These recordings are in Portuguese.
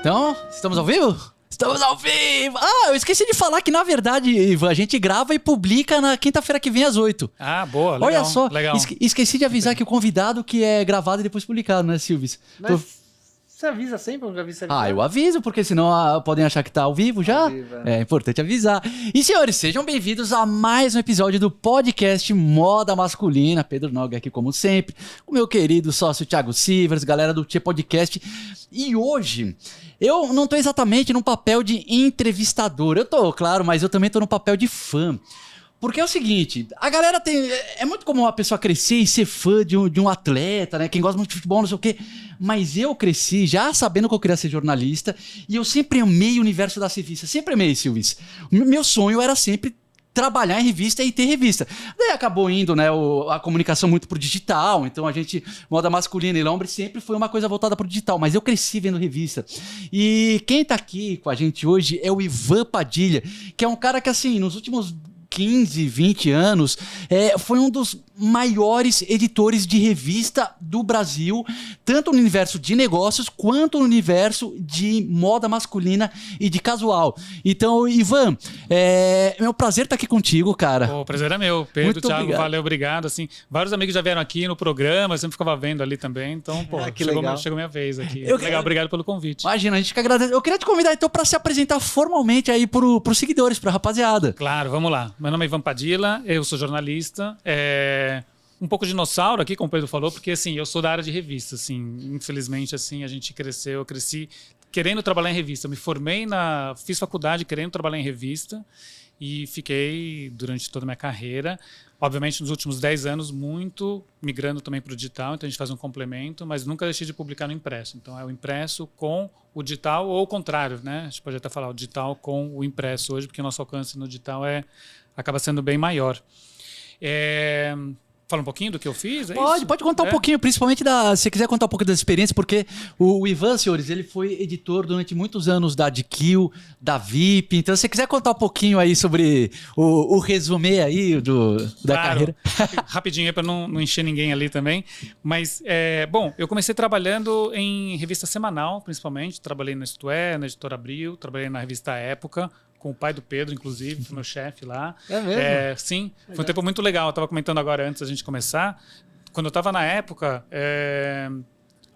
Então, estamos ao vivo? Estamos ao vivo! Ah, eu esqueci de falar que, na verdade, Ivan, a gente grava e publica na quinta-feira que vem às 8. Ah, boa, legal. Olha só, legal. Esqueci de avisar que o convidado que é gravado e depois publicado, né, Silvis? Mas você avisa sempre? Eu nunca vi você avisar. Ah, eu aviso, porque senão podem achar que tá ao vivo já. Ao vivo, é. É importante avisar. E, senhores, sejam bem-vindos a mais um episódio do podcast Moda Masculina. Pedro Noga aqui, como sempre, o meu querido sócio Thiago Sivers, galera do Tchê Podcast. E hoje, eu não tô exatamente no papel de entrevistador. Eu tô, claro, mas eu também tô no papel de fã. Porque é o seguinte, a galera tem... É muito comum a pessoa crescer e ser fã de um atleta, né? Quem gosta muito de futebol, não sei o quê. Mas eu cresci já sabendo que eu queria ser jornalista e eu sempre amei o universo da revista. Sempre amei, Silvis. Meu sonho era sempre trabalhar em revista e ter revista. Daí acabou indo, né, a comunicação muito pro digital, então a gente, moda masculina e lombre sempre foi uma coisa voltada pro digital, mas eu cresci vendo revista. E quem tá aqui com a gente hoje é o Ivan Padilha, que é um cara que, assim, nos últimos 15, 20 anos, foi um dos maiores editores de revista do Brasil, tanto no universo de negócios, quanto no universo de moda masculina e de casual. Então, Ivan, é um prazer estar aqui contigo, cara. O prazer é meu. Pedro, Muito Thiago, obrigado. valeu, obrigado. Assim, vários amigos já vieram aqui no programa, eu sempre ficava vendo ali também, então, pô, que legal. chegou minha vez aqui. Eu- Legal, obrigado pelo convite. Imagina, a gente que agradece. Eu queria te convidar, então, para se apresentar formalmente aí pros seguidores, pra rapaziada. Claro, vamos lá. Meu nome é Ivan Padilha, eu sou jornalista, um pouco dinossauro aqui, como o Pedro falou, porque assim, eu sou da área de revista, assim, infelizmente assim, a gente cresceu, eu cresci querendo trabalhar em revista, eu me formei fiz faculdade querendo trabalhar em revista e fiquei durante toda a minha carreira, obviamente nos últimos 10 anos muito migrando também para o digital, então a gente faz um complemento, mas nunca deixei de publicar no impresso, então é o impresso com o digital ou o contrário, né? A gente pode até falar o digital com o impresso hoje, porque o nosso alcance no digital acaba sendo bem maior. Fala um pouquinho do que eu fiz? Pode contar um pouquinho, principalmente se você quiser contar um pouco da experiência, porque o Ivan, senhores, ele foi editor durante muitos anos da GQ, da VIP, então se você quiser contar um pouquinho aí sobre o resumê aí da carreira. Rapidinho aí para não encher ninguém ali também, mas, bom, eu comecei trabalhando em revista semanal, principalmente, trabalhei na Isto É, na Editora Abril, trabalhei na revista Época, com o pai do Pedro, inclusive, foi meu chefe lá. É mesmo? Sim, foi um tempo muito legal. Eu estava comentando agora, antes da gente começar, quando eu estava na Época,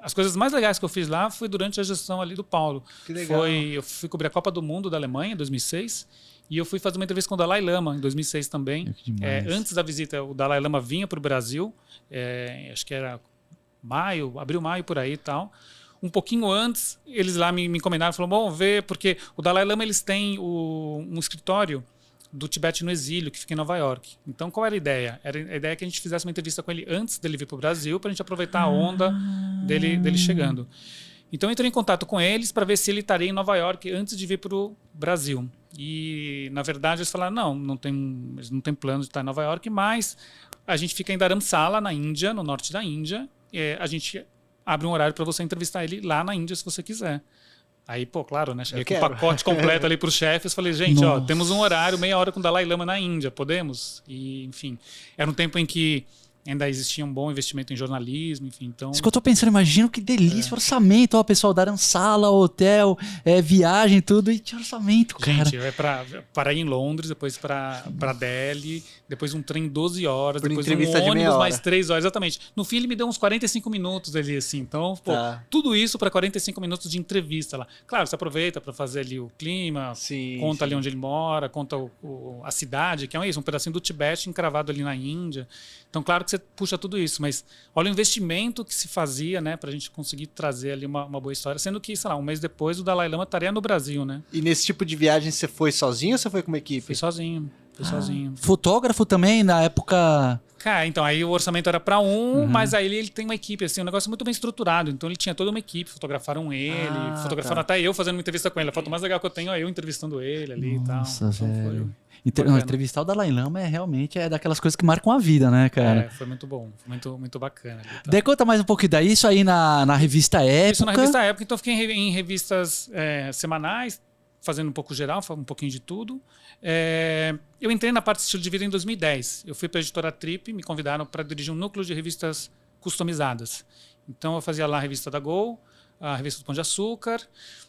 as coisas mais legais que eu fiz lá foi durante a gestão ali do Paulo. Que legal. Eu fui cobrir a Copa do Mundo da Alemanha, em 2006, e eu fui fazer uma entrevista com o Dalai Lama, em 2006 também. Que demais. Antes da visita, o Dalai Lama vinha para o Brasil, acho que era abril, maio, por aí e tal. Um pouquinho antes, eles lá me encomendaram, falaram, bom, ver, porque o Dalai Lama, eles têm um escritório do Tibete no Exílio, que fica em Nova York. Então, qual era a ideia? A ideia que a gente fizesse uma entrevista com ele antes dele vir para o Brasil, para a gente aproveitar a onda dele chegando. Então, eu entrei em contato com eles para ver se ele estaria em Nova York antes de vir para o Brasil. E, na verdade, eles falaram, eles não têm plano de estar em Nova York, mas a gente fica em Dharamsala, na Índia, no norte da Índia, a gente abre um horário para você entrevistar ele lá na Índia, se você quiser. Aí, pô, claro, né? Cheguei com o pacote completo ali para os chefes. Falei, gente, ó, temos um horário, meia hora com o Dalai Lama na Índia, podemos? E, enfim, era um tempo em que ainda existia um bom investimento em jornalismo, enfim, então... Isso que eu tô pensando, imagino que delícia, orçamento, ó, pessoal, deram sala, hotel, viagem, tudo, e tinha orçamento, cara. Gente, para ir em Londres, depois para Delhi, depois um trem 12 horas, Por depois entrevista um de meia ônibus hora. mais 3 horas, exatamente. No fim, ele me deu uns 45 minutos ali, assim, então, pô, tudo isso para 45 minutos de entrevista lá. Claro, você aproveita para fazer ali o clima, Sim, conta sim. ali onde ele mora, conta a cidade, que é isso, um pedacinho do Tibete encravado ali na Índia. Então, claro que você puxa tudo isso, mas olha o investimento que se fazia, né, pra gente conseguir trazer ali uma boa história, sendo que, sei lá, um mês depois o Dalai Lama estaria no Brasil, né? E nesse tipo de viagem você foi sozinho ou você foi com uma equipe? Fui sozinho. Fotógrafo também, na época... Cara, então, aí o orçamento era para mas aí ele tem uma equipe, assim, um negócio muito bem estruturado. Então ele tinha toda uma equipe, fotografaram ele, fotografaram até eu fazendo uma entrevista com ele. A foto mais legal que eu tenho é eu entrevistando ele ali e tal. Nossa, Então, velho. bacana. Entrevistar o Dalai Lama realmente daquelas coisas que marcam a vida, né, cara? foi muito bom, foi muito, muito bacana. Ali, tá? Daí conta mais um pouquinho daí, isso aí na revista Época. Isso na revista Época, então eu fiquei em revistas semanais, fazendo um pouco geral, um pouquinho de tudo. Eu entrei na parte de estilo de vida em 2010. Eu fui para a editora Trip, me convidaram para dirigir um núcleo de revistas customizadas. Então eu fazia lá a revista da Gol, a revista do Pão de Açúcar,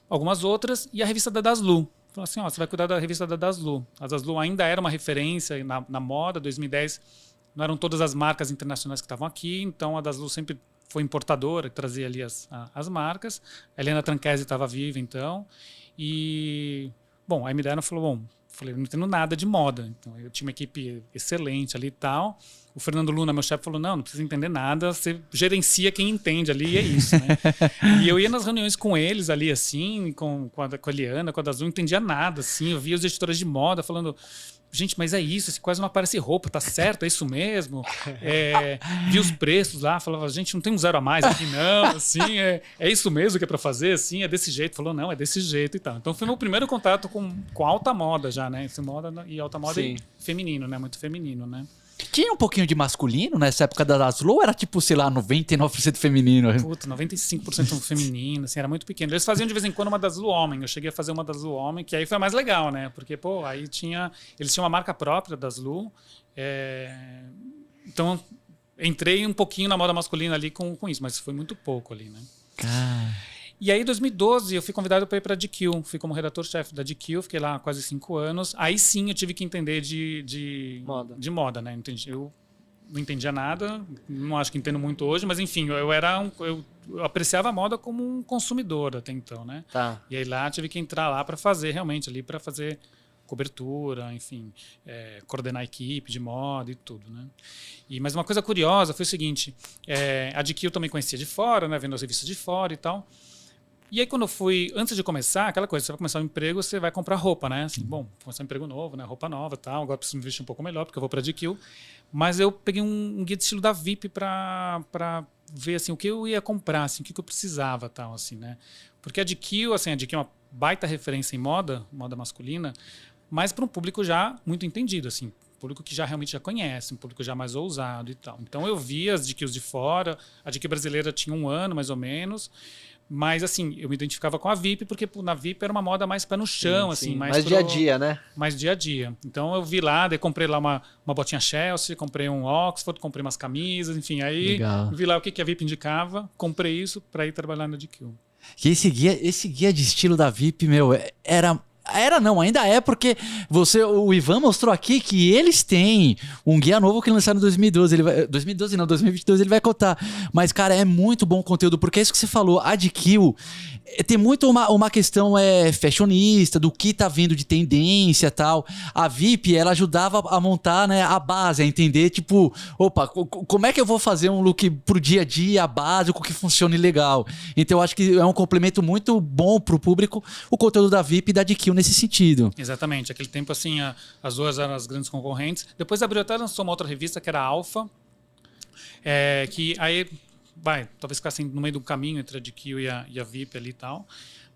algumas outras, e a revista da Daslu. Falou assim, ó, você vai cuidar da revista da Daslu. A Daslu ainda era uma referência na moda, 2010, não eram todas as marcas internacionais que estavam aqui, então a Daslu sempre foi importadora, que trazia ali as marcas. A Helena Tranchesi estava viva, então. E, bom, aí me deram e falou, falei, não entendo nada de moda. Então, eu tinha uma equipe excelente ali e tal. O Fernando Luna, meu chefe, falou, não precisa entender nada, você gerencia quem entende ali, e é isso, né? E eu ia nas reuniões com eles ali, assim, com a Eliana, com a Daslu, não entendia nada, assim. Eu via os editores de moda falando, gente, mas é isso, quase não aparece roupa, tá certo, é isso mesmo? Vi os preços lá, falava, gente, não tem um zero a mais aqui não, assim, é isso mesmo que é pra fazer, assim, é desse jeito. Falou, não, é desse jeito e tal. Então foi meu primeiro contato com alta moda já, né? Essa moda e alta moda e feminino, né? Muito feminino, né? Tinha um pouquinho de masculino nessa época da Daslu ou era tipo, sei lá, 99% feminino? Puta, 95% feminino, assim, era muito pequeno. Eles faziam de vez em quando uma Daslu homem. Eu cheguei a fazer uma Daslu homem, que aí foi mais legal, né? Porque, pô, aí eles tinham uma marca própria da Daslu. Então, entrei um pouquinho na moda masculina ali com isso, mas foi muito pouco ali, né? E aí, em 2012, eu fui convidado para ir para a GQ. Fui como redator-chefe da GQ, fiquei lá quase 5 anos. Aí sim eu tive que entender de moda, né? Eu não entendia nada, não acho que entendo muito hoje, mas enfim, eu apreciava a moda como um consumidor até então, né? Tá. E aí lá tive que entrar lá para fazer realmente ali, para fazer cobertura, enfim, coordenar a equipe de moda e tudo, né? Mas uma coisa curiosa foi o seguinte, a GQ eu também conhecia de fora, né? Vendo as revistas de fora e tal. E aí quando eu fui, antes de começar, aquela coisa, você vai começar um emprego, você vai comprar roupa, né? Assim, bom, começar um emprego novo, né? Roupa nova e tal, agora preciso me vestir um pouco melhor, porque eu vou para a GQ. Mas eu peguei um guia de estilo da VIP para ver, assim, o que eu ia comprar, assim, o que eu precisava, tal, assim, né? Porque a GQ, assim, a GQ é uma baita referência em moda masculina, mas para um público já muito entendido, assim, público que já realmente já conhece, um público já mais ousado e tal. Então eu vi as GQs de fora, a GQ brasileira tinha 1 ano, mais ou menos. Mas, assim, eu me identificava com a VIP, porque na VIP era uma moda mais pé no chão, sim. assim. Mais dia a dia, né? Mais dia a dia. Então, eu vi lá, daí comprei lá uma botinha Chelsea, comprei um Oxford, comprei umas camisas, enfim. Aí, legal. Vi lá o que a VIP indicava, comprei isso para ir trabalhar na GQ. Que esse guia de estilo da VIP, meu, ainda é, porque o Ivan mostrou aqui que eles têm um guia novo que lançaram em 2012. 2022 ele vai contar. Mas, cara, é muito bom conteúdo, porque é isso que você falou, a GQ tem muito uma questão fashionista, do que tá vindo de tendência e tal. A VIP, ela ajudava a montar, né, a base, a entender, tipo, opa, como é que eu vou fazer um look pro dia a dia, básico, que funcione legal. Então, eu acho que é um complemento muito bom pro público, o conteúdo da VIP e da GQ nesse sentido. Exatamente. Aquele tempo, assim, as duas eram as grandes concorrentes. Depois abriu até lançou uma outra revista, que era a Alpha, que aí... talvez ficassem no meio do caminho entre a GQ e a VIP ali e tal.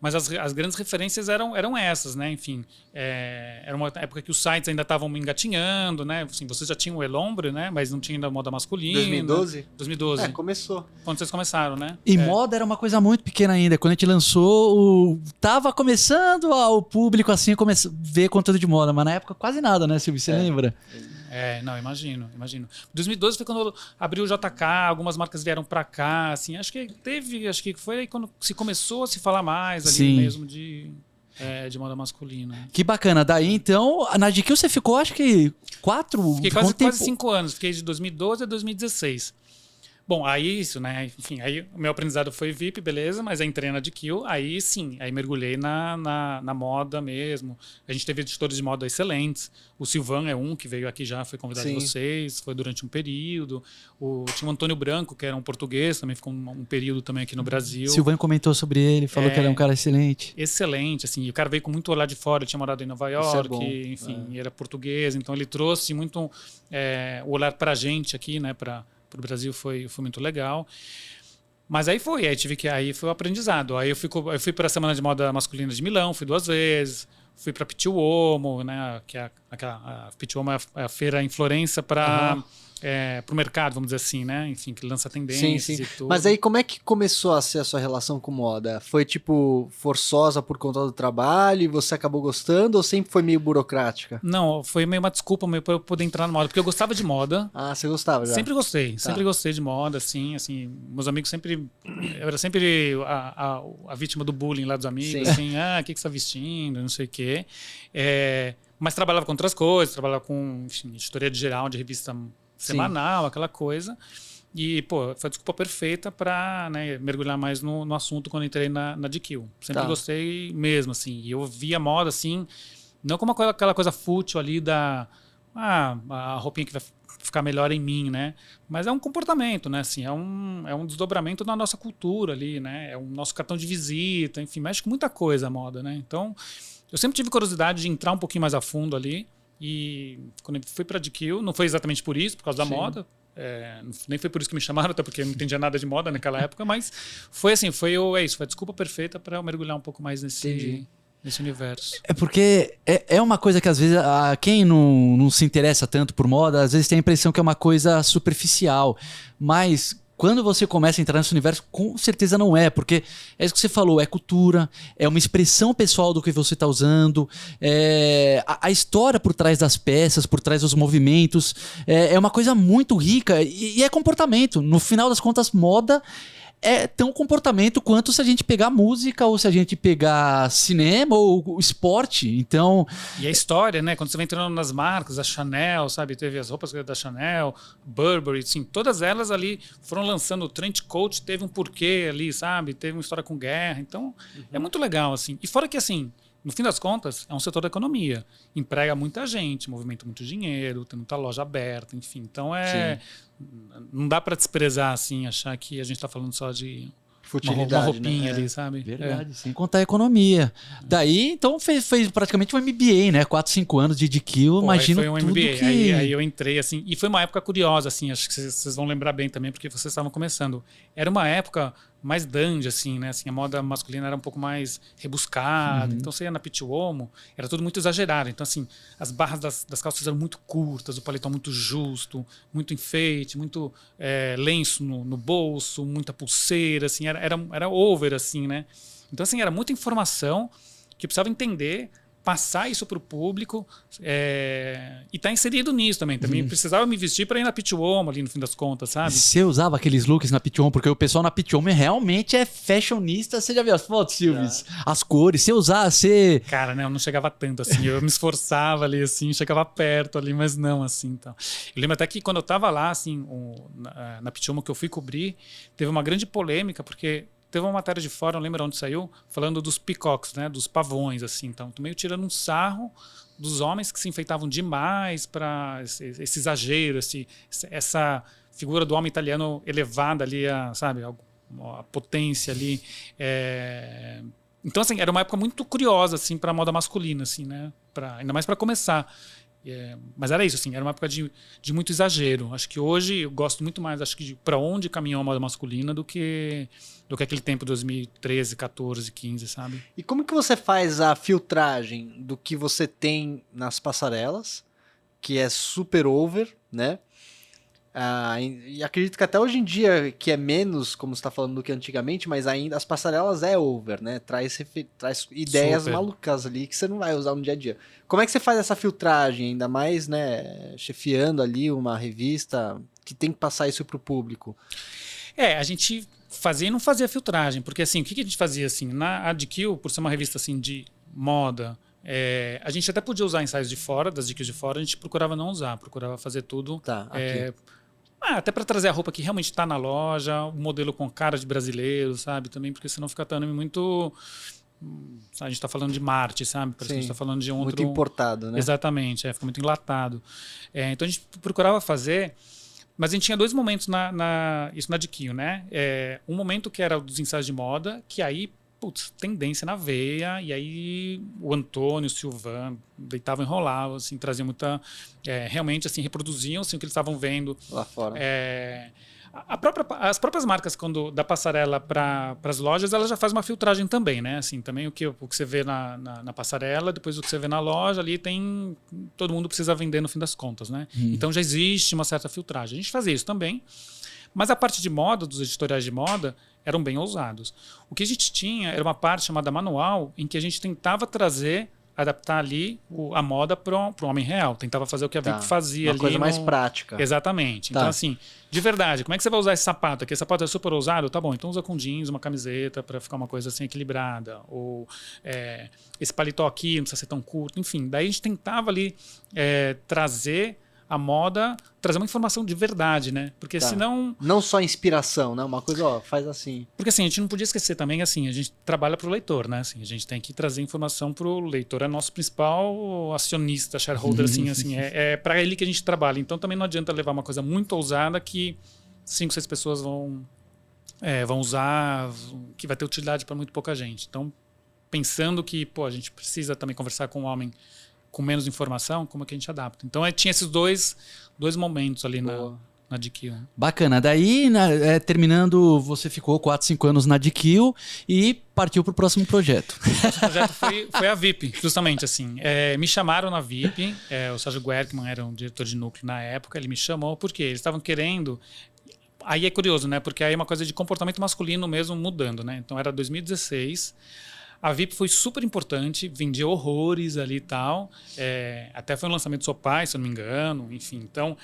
Mas as grandes referências eram essas, né? Enfim, era uma época que os sites ainda estavam engatinhando, né? Assim, vocês já tinham o Elombre, né? Mas não tinha ainda moda masculina. 2012? 2012. Começou. Quando vocês começaram, né? E moda era uma coisa muito pequena ainda. Quando a gente lançou, tava começando o público assim ver conteúdo de moda, mas na época quase nada, né, Silvio? Você lembra? Não, imagino. 2012 foi quando abriu o JK, algumas marcas vieram pra cá, assim, acho que foi aí quando se começou a se falar mais ali Sim. mesmo de moda masculina. Que bacana. Daí, então, na GQ você ficou, acho que 4... Fiquei quase 5 anos, fiquei de 2012 a 2016. Bom, aí isso, né? Enfim, aí o meu aprendizado foi VIP, beleza, mas aí entrei na GQ, aí sim, aí mergulhei na moda mesmo. A gente teve editores de moda excelentes. O Silvan é um que veio aqui já, foi convidado de vocês, foi durante um período. Tinha o Antônio Branco, que era um português, também ficou um período também aqui no Brasil. Silvan comentou sobre ele, falou que ele é um cara excelente. Excelente, assim, e o cara veio com muito olhar de fora, ele tinha morado em Nova York, enfim, era português, então ele trouxe muito o olhar pra gente aqui, né, para o Brasil foi muito legal. Mas aí foi o aprendizado. Aí eu fui para a Semana de Moda Masculina de Milão, fui 2 vezes. fui para Pitti Uomo, né? Que é a Pitti Uomo é a feira em Florença para o mercado, vamos dizer assim, né? Enfim, que lança tendências Sim. e tudo. Mas aí como é que começou a ser a sua relação com moda? Foi tipo forçosa por conta do trabalho e você acabou gostando ou sempre foi meio burocrática? Não, foi meio uma desculpa meio para eu poder entrar na moda, porque eu gostava de moda. Ah, você gostava já? Sempre gostei de moda, assim, meus amigos sempre, eu era sempre a vítima do bullying lá dos amigos, Sim. assim, o que você tá vestindo, não sei o quê. Mas trabalhava com outras coisas, trabalhava com, enfim, editoria de geral, de revista semanal, aquela coisa. E, pô, foi a desculpa perfeita para, né, mergulhar mais no assunto quando entrei na GQ. Sempre gostei mesmo, assim, e eu via moda, assim, não como aquela coisa fútil ali a roupinha que vai ficar melhor em mim, né? Mas é um comportamento, né? Assim, é um desdobramento da nossa cultura ali, né? É o nosso cartão de visita, enfim, mexe com muita coisa a moda, né? Então, eu sempre tive curiosidade de entrar um pouquinho mais a fundo ali. E quando eu fui para a GQ, não foi exatamente por isso, por causa da moda. Nem foi por isso que me chamaram, até porque eu não entendia nada de moda naquela época, mas foi assim, foi a desculpa perfeita para eu mergulhar um pouco mais nesse universo. É porque é uma coisa que às vezes quem não se interessa tanto por moda, às vezes tem a impressão que é uma coisa superficial, mas quando você começa a entrar nesse universo, com certeza não é, porque é isso que você falou, é cultura, é uma expressão pessoal do que você está usando, a história por trás das peças, por trás dos movimentos, é uma coisa muito rica e é comportamento. No final das contas, moda é tão comportamento quanto se a gente pegar música ou se a gente pegar cinema ou esporte. Então, e a história, né? Quando você vai entrando nas marcas, a Chanel, sabe? Teve as roupas da Chanel, Burberry, assim, todas elas ali foram lançando. O trench coat teve um porquê ali, sabe? Teve uma história com guerra. Então, é muito legal, assim. E fora que, assim, no fim das contas, é um setor da economia. Emprega muita gente, movimenta muito dinheiro, tem muita loja aberta, enfim. Então, não dá para desprezar, assim, achar que a gente está falando só de uma roupinha, né? Ali, sabe? Verdade, sem contar a economia. Daí, então, fez praticamente um MBA, né? 4, 5 anos de GQ, imagino foi um tudo MBA. que... Aí eu entrei, assim, e foi uma época curiosa, assim, acho que vocês vão lembrar bem também, porque vocês estavam começando. Era uma época mais dandy, assim, né? Assim, a moda masculina era um pouco mais rebuscada. Então, você ia na Pitti Uomo, era tudo muito exagerado. Então, assim, as barras das calças eram muito curtas, o paletó muito justo, muito enfeite, muito lenço no bolso, muita pulseira, assim, era over, assim, né? Então, assim, era muita informação que eu precisava entender, passar isso para o público e tá inserido nisso também. Também precisava me vestir para ir na Pitti Uomo ali no fim das contas, sabe? Você usava aqueles looks na Pitti Uomo, porque o pessoal na Pitti Uomo realmente é fashionista. Você já viu as fotos, Silvis? As cores. Você usava, Cara, né, eu não chegava tanto assim. Eu me esforçava ali, assim, chegava perto ali, mas não, assim, então. Eu lembro até que quando eu tava lá, assim, na Pitti Uomo que eu fui cobrir, teve uma grande polêmica, porque teve uma matéria de fora, não lembro onde saiu, falando dos peacocks, né, dos pavões, assim. Então, tô meio tirando um sarro dos homens que se enfeitavam demais para esse exagero, essa figura do homem italiano elevada ali, sabe, a potência ali. Então, assim, era uma época muito curiosa, assim, para a moda masculina, assim, né, ainda mais para começar. Mas era isso, assim, era uma época de muito exagero. Acho que hoje eu gosto muito mais, acho que para onde caminhou a moda masculina do que aquele tempo 2013, 14, 15, sabe? E como que você faz a filtragem do que você tem nas passarelas, que é super over, né? E acredito que até hoje em dia, que é menos, como você está falando, do que antigamente, mas ainda as passarelas é over, né? Traz ideias malucas ali que você não vai usar no dia a dia. Como é que você faz essa filtragem, ainda mais, né, chefiando ali uma revista que tem que passar isso pro público? A gente fazia e não fazia filtragem, porque assim, o que a gente fazia assim? Na GQ, por ser uma revista assim de moda, a gente até podia usar ensaios de fora, das GQs de fora, a gente procurava não usar, procurava fazer tudo até para trazer a roupa que realmente está na loja, o modelo com cara de brasileiro, sabe? Também, porque senão fica tão muito... A gente está falando de Marte, sabe? Parece que a gente está falando de outro... Muito importado, né? Exatamente, fica muito enlatado. Então a gente procurava fazer... Mas a gente tinha dois momentos isso na GQ, né? Um momento que era dos ensaios de moda, que aí, tendência na veia, e aí o Antônio, o Silvan deitavam e enrolavam, assim, traziam muita... realmente, assim, reproduziam assim, o que eles estavam vendo lá fora. As próprias marcas, quando da passarela para as lojas, ela já faz uma filtragem também, né? Assim, também o que você vê na passarela, depois o que você vê na loja, ali tem... Todo mundo precisa vender no fim das contas, né? Então já existe uma certa filtragem. A gente fazia isso também. Mas a parte de moda, dos editoriais de moda, eram bem ousados. O que a gente tinha era uma parte chamada manual, em que a gente tentava adaptar ali a moda para um homem real. Tentava fazer o que a VIP fazia ali. Uma coisa mais prática. Exatamente. Então, assim, de verdade, como é que você vai usar esse sapato aqui? Esse sapato é super ousado? Tá bom, então usa com jeans, uma camiseta para ficar uma coisa assim equilibrada. Ou esse paletó aqui não precisa ser tão curto. Enfim, daí a gente tentava ali trazer a moda, trazer uma informação de verdade, né? Porque senão... Não só inspiração, né? Uma coisa, faz assim. Porque assim, a gente não podia esquecer também, assim, a gente trabalha para o leitor, né? Assim, a gente tem que trazer informação para o leitor. É nosso principal acionista, shareholder, assim, é para ele que a gente trabalha. Então também não adianta levar uma coisa muito ousada que 5, 6 pessoas vão usar, que vai ter utilidade para muito pouca gente. Então, pensando que, a gente precisa também conversar com um homem com menos informação, como é que a gente adapta? Então, tinha esses dois momentos ali na GQ. Bacana. Daí, terminando, você ficou 4, 5 anos na GQ e partiu para o próximo projeto. O projeto foi a VIP, justamente assim. Me chamaram na VIP, o Sérgio Guerkman era um diretor de núcleo na época, ele me chamou porque eles estavam querendo... Aí é curioso, né? Porque aí é uma coisa de comportamento masculino mesmo mudando, né? Então, era 2016... A VIP foi super importante, vendia horrores ali e tal. Até foi um lançamento do seu pai, se eu não me engano. Enfim, então...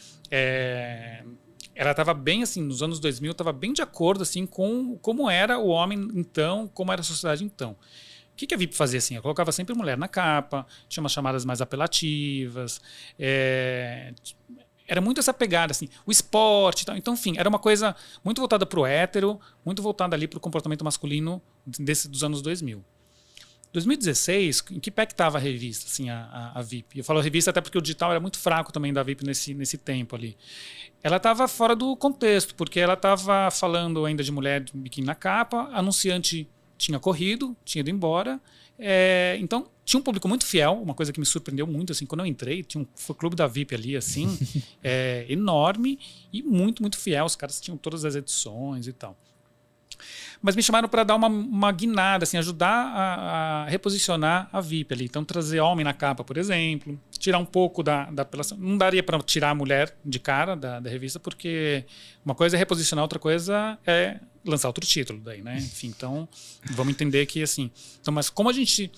ela estava bem, assim, nos anos 2000, estava bem de acordo, assim, com como era o homem então, como era a sociedade então. O que a VIP fazia, assim? Ela colocava sempre mulher na capa, tinha umas chamadas mais apelativas, era muito essa pegada, assim, o esporte e tal. Então, enfim, era uma coisa muito voltada para o hétero, muito voltada ali para o comportamento masculino dos anos 2000. 2016, em que pé que estava a revista, assim, a VIP? Eu falo revista até porque o digital era muito fraco também da VIP nesse tempo ali. Ela estava fora do contexto, porque ela estava falando ainda de mulher de biquíni na capa, anunciante tinha corrido, tinha ido embora. Então, tinha um público muito fiel, uma coisa que me surpreendeu muito, assim, quando eu entrei, tinha um fã-clube da VIP ali, assim, enorme e muito, muito fiel. Os caras tinham todas as edições e tal. Mas me chamaram para dar uma guinada, assim, ajudar a reposicionar a VIP ali. Então, trazer homem na capa, por exemplo, tirar um pouco da apelação. Não daria para tirar a mulher de cara da revista, porque uma coisa é reposicionar, outra coisa é lançar outro título daí, né? Enfim, então, vamos entender que, assim... Então, mas como a gente...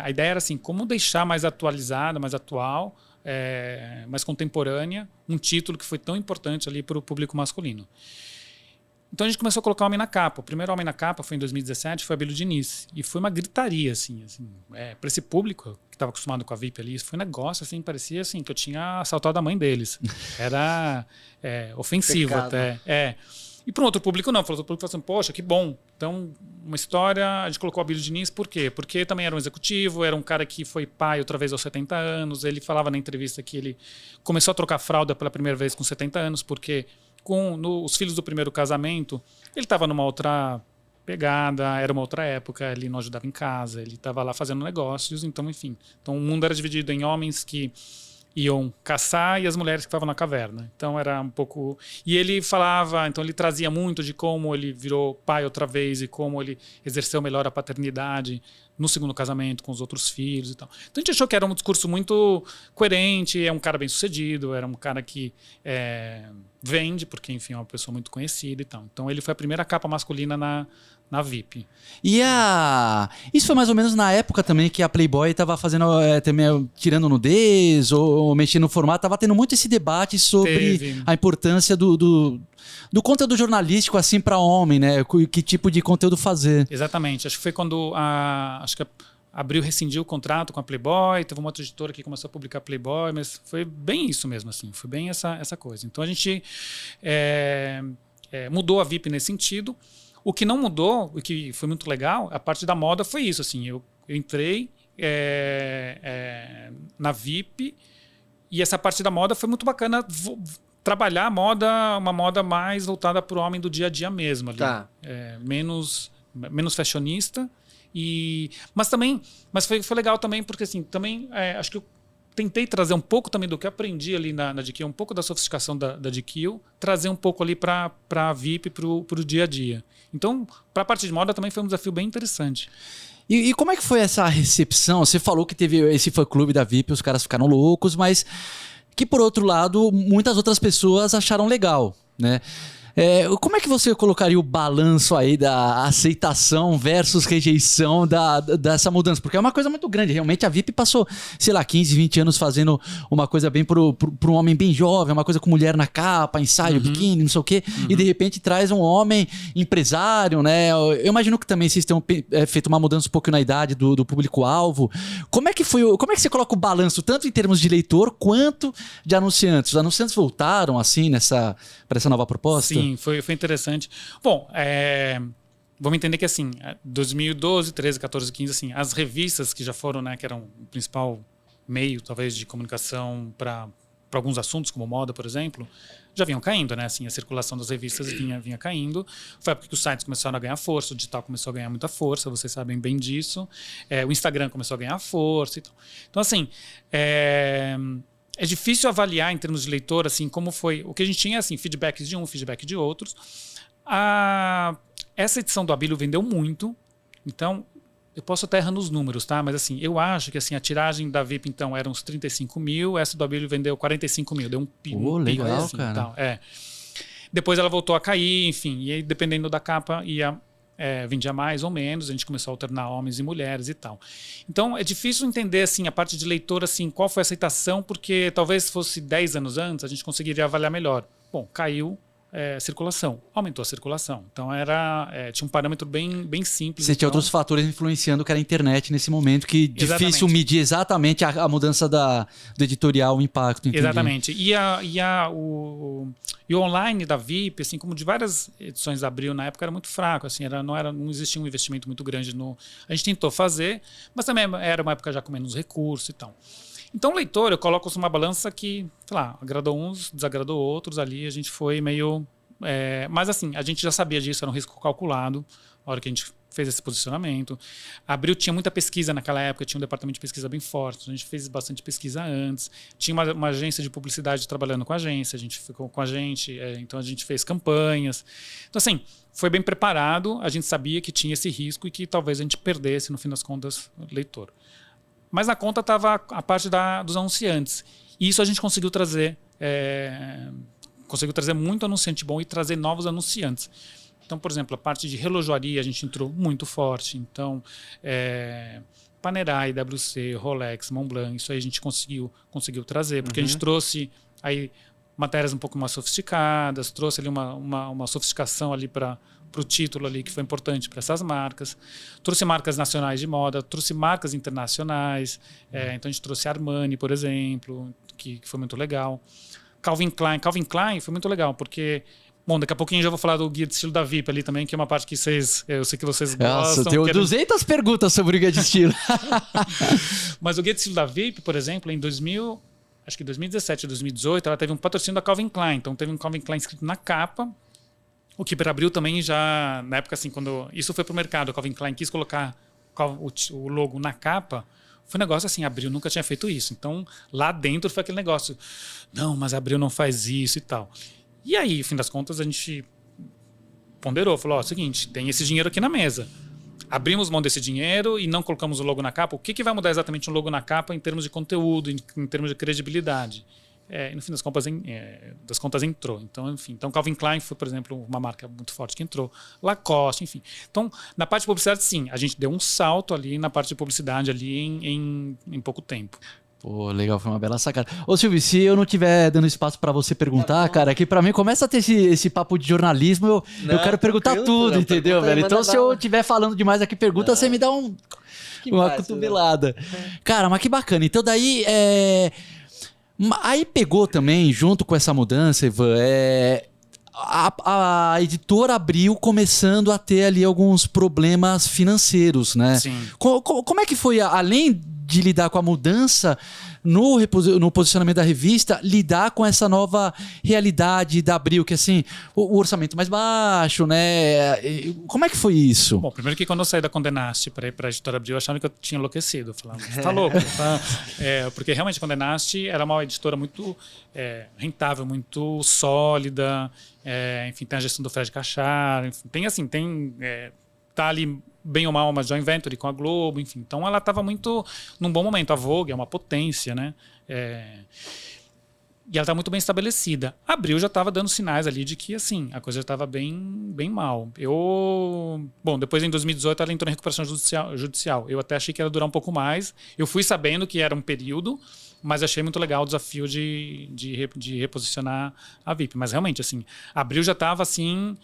a ideia era, assim, como deixar mais atualizada, mais atual, mais contemporânea, um título que foi tão importante ali para o público masculino. Então a gente começou a colocar homem na capa. O primeiro homem na capa foi em 2017, foi Abílio Diniz. E foi uma gritaria, assim para esse público que estava acostumado com a VIP ali, foi um negócio, assim, parecia assim, que eu tinha assaltado a mãe deles. Era ofensivo Pecado. até. E para um outro público não. Para outro público falou assim, poxa, que bom. Então, uma história, a gente colocou o Abílio Diniz, por quê? Porque também era um executivo, era um cara que foi pai outra vez aos 70 anos. Ele falava na entrevista que ele começou a trocar fralda pela primeira vez com 70 anos, porque... os filhos do primeiro casamento, ele estava numa outra pegada, era uma outra época, ele não ajudava em casa, ele estava lá fazendo negócios, então, enfim. Então, o mundo era dividido em homens que iam caçar e as mulheres que estavam na caverna. Então, era um pouco... E ele falava, então, ele trazia muito de como ele virou pai outra vez e como ele exerceu melhor a paternidade no segundo casamento com os outros filhos e tal. Então, a gente achou que era um discurso muito coerente, é um cara bem sucedido, era um cara que vende, porque, enfim, é uma pessoa muito conhecida e tal. Então, ele foi a primeira capa masculina na VIP. E isso foi mais ou menos na época também que a Playboy estava fazendo, também, tirando nudez ou mexendo no formato, estava tendo muito esse debate sobre a importância do conteúdo jornalístico assim para homem, né? Que tipo de conteúdo fazer. Exatamente. Acho que foi quando acho que a Abril rescindiu o contrato com a Playboy, teve uma outra editora que começou a publicar Playboy, mas foi bem isso mesmo, assim, foi bem essa coisa. Então a gente mudou a VIP nesse sentido. O que não mudou, o que foi muito legal, a parte da moda foi isso, assim, eu entrei na VIP e essa parte da moda foi muito bacana, trabalhar a moda, uma moda mais voltada para o homem do dia a dia mesmo, ali. Tá. Menos fashionista. Mas foi legal também, porque assim, também acho que tentei trazer um pouco também do que aprendi ali na GQ, um pouco da sofisticação da GQ, trazer um pouco ali para a VIP, para o dia a dia. Então, para a parte de moda também foi um desafio bem interessante. E como é que foi essa recepção? Você falou que teve esse fã-clube da VIP, os caras ficaram loucos, mas que, por outro lado, muitas outras pessoas acharam legal, né? Como é que você colocaria o balanço aí da aceitação versus rejeição dessa mudança? Porque é uma coisa muito grande. Realmente a VIP passou, sei lá, 15, 20 anos fazendo uma coisa bem pro um homem bem jovem, uma coisa com mulher na capa, ensaio, biquíni, não sei o quê. E de repente traz um homem empresário, né? Eu imagino que também vocês tenham feito uma mudança um pouco na idade do público-alvo. Como é que você coloca o balanço, tanto em termos de leitor quanto de anunciantes? Os anunciantes voltaram, assim, para essa nova proposta? Sim, foi interessante. Bom, vamos entender que assim, 2012, 13, 14, 15, assim, as revistas que já foram, né, que eram o principal meio, talvez, de comunicação para alguns assuntos, como moda, por exemplo, já vinham caindo, né? Assim, a circulação das revistas vinha caindo. Foi a época que os sites começaram a ganhar força, o digital começou a ganhar muita força, vocês sabem bem disso. O Instagram começou a ganhar força e tal. Então, assim, é difícil avaliar em termos de leitor, assim, como foi. O que a gente tinha, assim, feedbacks de um, feedback de outros. Essa edição do Abílio vendeu muito, então eu posso até errar nos números, tá? Mas assim, eu acho que assim, a tiragem da VIP, então, era uns 35 mil, essa do Abílio vendeu 45 mil, deu um pico. Legal, assim, cara. tal. Depois ela voltou a cair, enfim, e aí dependendo da capa vendia mais ou menos, a gente começou a alternar homens e mulheres e tal. Então é difícil entender assim, a parte de leitor, assim, qual foi a aceitação, porque talvez se fosse 10 anos antes a gente conseguiria avaliar melhor. Bom, caiu circulação, aumentou a circulação. Então tinha um parâmetro bem simples. Você tinha outros fatores influenciando, que era a internet nesse momento, que difícil medir exatamente a mudança do editorial, o impacto. Entendi. Exatamente. E o online da VIP, assim como de várias edições da Abril na época, era muito fraco. Assim, não existia um investimento muito grande A gente tentou fazer, mas também era uma época já com menos recurso e tal. Então, o leitor, eu coloco uma balança que, sei lá, agradou uns, desagradou outros. Ali a gente foi meio... mas assim, a gente já sabia disso, era um risco calculado, na hora que a gente fez esse posicionamento. A Abril tinha muita pesquisa naquela época, tinha um departamento de pesquisa bem forte, a gente fez bastante pesquisa antes. Tinha uma agência de publicidade trabalhando com a agência, a gente ficou com a gente, então a gente fez campanhas. Então, assim, foi bem preparado, a gente sabia que tinha esse risco e que talvez a gente perdesse, no fim das contas, o leitor. Mas na conta estava a parte dos anunciantes. E isso a gente conseguiu trazer muito anunciante bom e trazer novos anunciantes. Então, por exemplo, a parte de relojoaria a gente entrou muito forte. Então, Panerai, IWC, Rolex, Montblanc, isso aí a gente conseguiu trazer. Porque a gente trouxe aí matérias um pouco mais sofisticadas, trouxe ali uma sofisticação ali para o título ali, que foi importante para essas marcas. Trouxe marcas nacionais de moda, trouxe marcas internacionais. Então a gente trouxe Armani, por exemplo, que foi muito legal. Calvin Klein foi muito legal, porque... Bom, daqui a pouquinho eu já vou falar do guia de estilo da VIP ali também, que é uma parte que eu sei que vocês gostam. Nossa, eu tenho 200 perguntas sobre o guia de estilo. Mas o guia de estilo da VIP, por exemplo, em 2017, 2018, ela teve um patrocínio da Calvin Klein. Então teve um Calvin Klein escrito na capa. O que abriu também já, na época assim, quando isso foi pro mercado, a Calvin Klein quis colocar o logo na capa, foi um negócio assim, a Abril nunca tinha feito isso. Então, lá dentro foi aquele negócio, não, mas a Abril não faz isso e tal. E aí, no fim das contas, a gente ponderou, falou, o seguinte, tem esse dinheiro aqui na mesa. Abrimos mão desse dinheiro e não colocamos o logo na capa. O que vai mudar exatamente um logo na capa em termos de conteúdo, em termos de credibilidade? E no fim das contas entrou. Então, enfim, Calvin Klein foi, por exemplo, uma marca muito forte que entrou. Lacoste, enfim. Então, na parte de publicidade, sim, a gente deu um salto ali na parte de publicidade ali em pouco tempo. Pô, legal, foi uma bela sacada. Ô Silvio, se eu não estiver dando espaço pra você perguntar, cara, que pra mim começa a ter esse papo de jornalismo, eu quero perguntar tudo, entendeu, velho? Então se eu estiver falando demais aqui, pergunta, você me dá uma cotovelada. Cara, mas que bacana. Então daí, aí pegou também, junto com essa mudança, Ivan, a editora Abril começando a ter ali alguns problemas financeiros, né? Sim. Como é que foi, além de lidar com a mudança no posicionamento da revista, lidar com essa nova realidade da Abril, que assim, o orçamento mais baixo, né? Como é que foi isso? Bom, primeiro que quando eu saí da Condé Nast para ir para a editora Abril, acharam que eu tinha enlouquecido. Eu falava, você tá louco? Tá? Porque realmente a Condé Nast era uma editora muito rentável, muito sólida, enfim, tem a gestão do Fred Cachar, enfim, tá ali bem ou mal uma joint venture com a Globo, enfim. Então ela estava muito num bom momento. A Vogue é uma potência, né? E ela está muito bem estabelecida. A Abril já estava dando sinais ali de que, assim, a coisa já estava bem mal. Bom, depois em 2018 ela entrou em recuperação judicial. Eu até achei que ia durar um pouco mais. Eu fui sabendo que era um período, mas achei muito legal o desafio de reposicionar a VIP. Mas realmente, assim, a Abril já estava assim,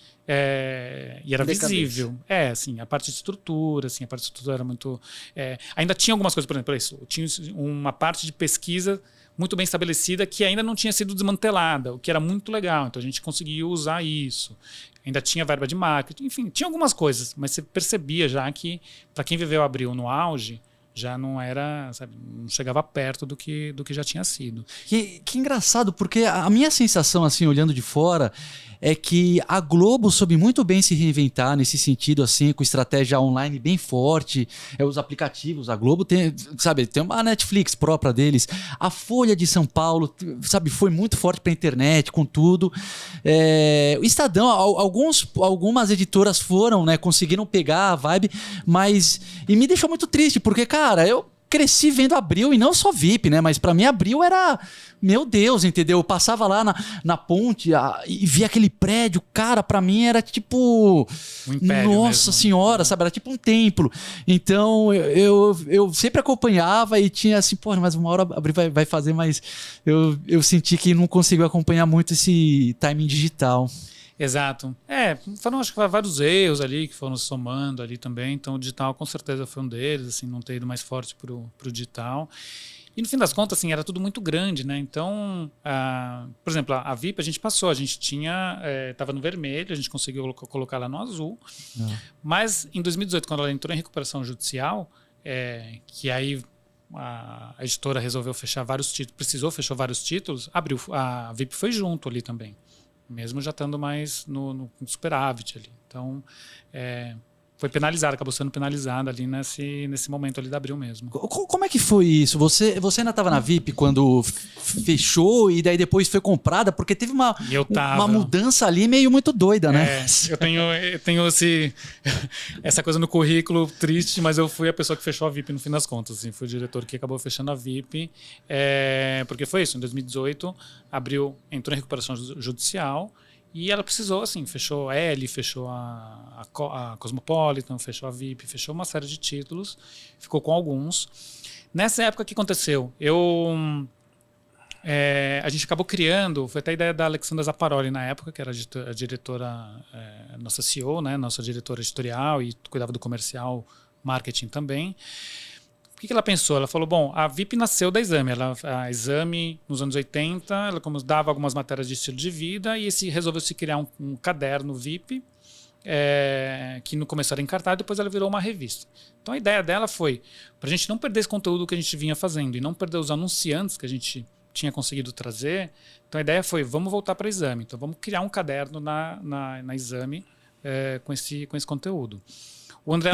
e era visível. Assim, a parte de estrutura, era muito... ainda tinha algumas coisas, por exemplo, isso. Tinha uma parte de pesquisa muito bem estabelecida que ainda não tinha sido desmantelada, o que era muito legal. Então a gente conseguiu usar isso. Ainda tinha verba de marketing, enfim, tinha algumas coisas, mas você percebia já que, para quem viveu Abril no auge, já não era, sabe, não chegava perto do que já tinha sido. Que engraçado, porque a minha sensação, assim, olhando de fora, é que a Globo soube muito bem se reinventar nesse sentido, assim, com estratégia online bem forte, os aplicativos, a Globo tem, sabe, tem uma Netflix própria deles, a Folha de São Paulo, sabe, foi muito forte pra internet, com tudo. O Estadão, algumas editoras foram, né, conseguiram pegar a vibe, mas, e me deixou muito triste, porque, cara, eu cresci vendo Abril e não só VIP, né? Mas pra mim Abril era, meu Deus, entendeu? Eu passava lá na ponte e via aquele prédio, cara, pra mim era tipo, um império nossa mesmo. Senhora, sabe? Era tipo um templo. Então eu sempre acompanhava e tinha assim, pô, mas uma hora Abril vai fazer, mas eu senti que não conseguiu acompanhar muito esse timing digital. Exato. Foram, acho que vários erros ali que foram se somando ali também. Então o digital com certeza foi um deles, assim, não ter ido mais forte pro digital. E no fim das contas, assim, era tudo muito grande, né? Então, por exemplo, a VIP a gente passou, a gente tinha, estava no vermelho, a gente conseguiu colocar ela no azul. Mas em 2018, quando ela entrou em recuperação judicial, que aí a editora resolveu fechar vários títulos, precisou fechar vários títulos, a VIP foi junto ali também. Mesmo já estando mais no superávit ali. Então, foi penalizada, acabou sendo penalizada ali nesse momento ali da Abril mesmo. Como é que foi isso? Você ainda estava na VIP quando fechou e daí depois foi comprada? Porque teve uma mudança ali meio muito doida, né? Eu tenho essa coisa no currículo triste, mas eu fui a pessoa que fechou a VIP no fim das contas. Assim, fui o diretor que acabou fechando a VIP. Porque foi isso, em 2018, Abril entrou em recuperação judicial. E ela precisou, assim, fechou a L, fechou a Cosmopolitan, fechou a VIP, fechou uma série de títulos, ficou com alguns. Nessa época, o que aconteceu? A gente acabou criando, foi até a ideia da Alexandra Zapparoli na época, que era a diretora, nossa CEO, né, nossa diretora editorial e cuidava do comercial, marketing também. O que ela pensou? Ela falou, bom, a VIP nasceu da Exame. A Exame, nos anos 80, ela dava algumas matérias de estilo de vida e resolveu-se criar um caderno VIP, que no começo era encartado, depois ela virou uma revista. Então a ideia dela foi, para a gente não perder esse conteúdo que a gente vinha fazendo e não perder os anunciantes que a gente tinha conseguido trazer, então a ideia foi, vamos voltar para a Exame. Então vamos criar um caderno na Exame com esse conteúdo.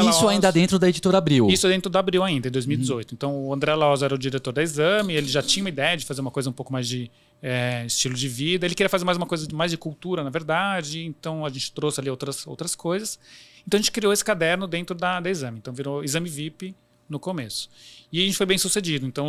Isso ainda dentro da editora Abril? Isso dentro da Abril ainda, em 2018. Então, o André Laos era o diretor da Exame, ele já tinha uma ideia de fazer uma coisa um pouco mais de estilo de vida. Ele queria fazer mais uma coisa mais de cultura, na verdade. Então, a gente trouxe ali outras coisas. Então, a gente criou esse caderno dentro da Exame. Então, virou Exame VIP no começo. E a gente foi bem sucedido. Então,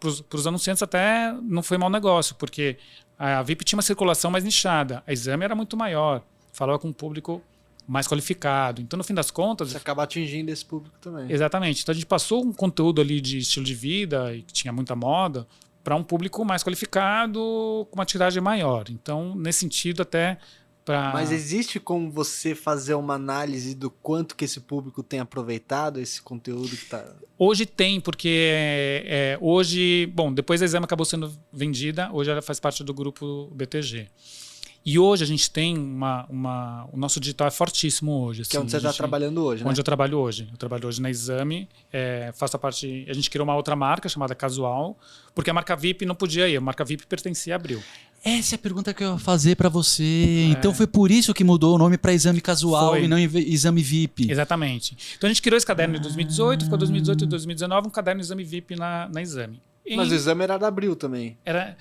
para os anunciantes até não foi mau negócio, porque a VIP tinha uma circulação mais nichada. A Exame era muito maior, falava com um público mais qualificado. Então, no fim das contas... Você acaba atingindo esse público também. Exatamente. Então, a gente passou um conteúdo ali de estilo de vida e que tinha muita moda para um público mais qualificado, com uma tiragem maior. Então, nesse sentido, até... Mas existe como você fazer uma análise do quanto que esse público tem aproveitado esse conteúdo que está... Hoje tem, porque hoje... Bom, depois a Exame acabou sendo vendida, hoje ela faz parte do grupo BTG. E hoje a gente tem o nosso digital é fortíssimo hoje. Que é assim, onde você a está gente- trabalhando hoje, né? Onde eu trabalho hoje. Eu trabalho hoje na Exame, faço a parte... A gente criou uma outra marca chamada Casual, porque a marca VIP não podia ir. A marca VIP pertencia a Abril. Essa é a pergunta que eu ia fazer pra você. Então foi por isso que mudou o nome pra Exame Casual Foi. e não Exame VIP. Exatamente. Então a gente criou esse caderno em 2018, ficou 2018 e 2019 um caderno Exame VIP na Exame. E Mas o exame era da Abril também. era...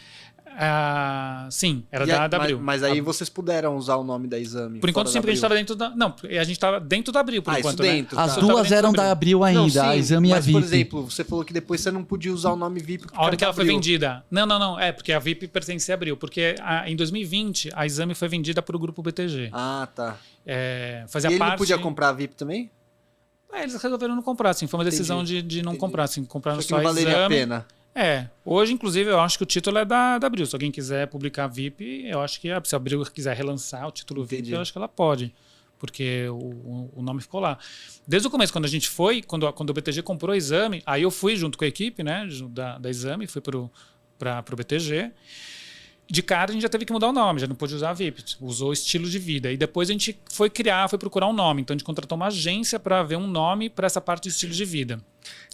sim, era E aí- da Abril. Mas aí vocês puderam usar o nome da exame. Por enquanto fora sempre da a gente estava dentro da... Não, a gente estava dentro da Abril por Ah, enquanto, isso dentro, né? tá. As Eu tava duas dentro eram da da Abril ainda, Não, sim, a Exame e a mas, VIP. por exemplo, você falou que depois você não podia usar o nome VIP. porque A hora era que ela da foi Abril. vendida. Não. É, porque a VIP pertence a Abril. Porque em 2020, a Exame foi vendida para o grupo BTG. Ah, tá. Fazia E ele parte... não podia comprar a VIP também? Eles resolveram não comprar, assim. Foi uma decisão de não Entendi. comprar, assim. Compraram Acho que só não a valeria a Exame. pena. Hoje, inclusive, eu acho que o título é da Abril. Se alguém quiser publicar VIP, eu acho que se a Abril quiser relançar o título Entendi. VIP, eu acho que ela pode. Porque o nome ficou lá. Desde o começo, quando a gente foi, quando o BTG comprou o Exame, aí eu fui junto com a equipe, né, da Exame, fui para o BTG. De cara, a gente já teve que mudar o nome, já não pôde usar a VIP, usou estilo de vida. E depois a gente foi procurar um nome. Então a gente contratou uma agência para ver um nome para essa parte de estilo de vida.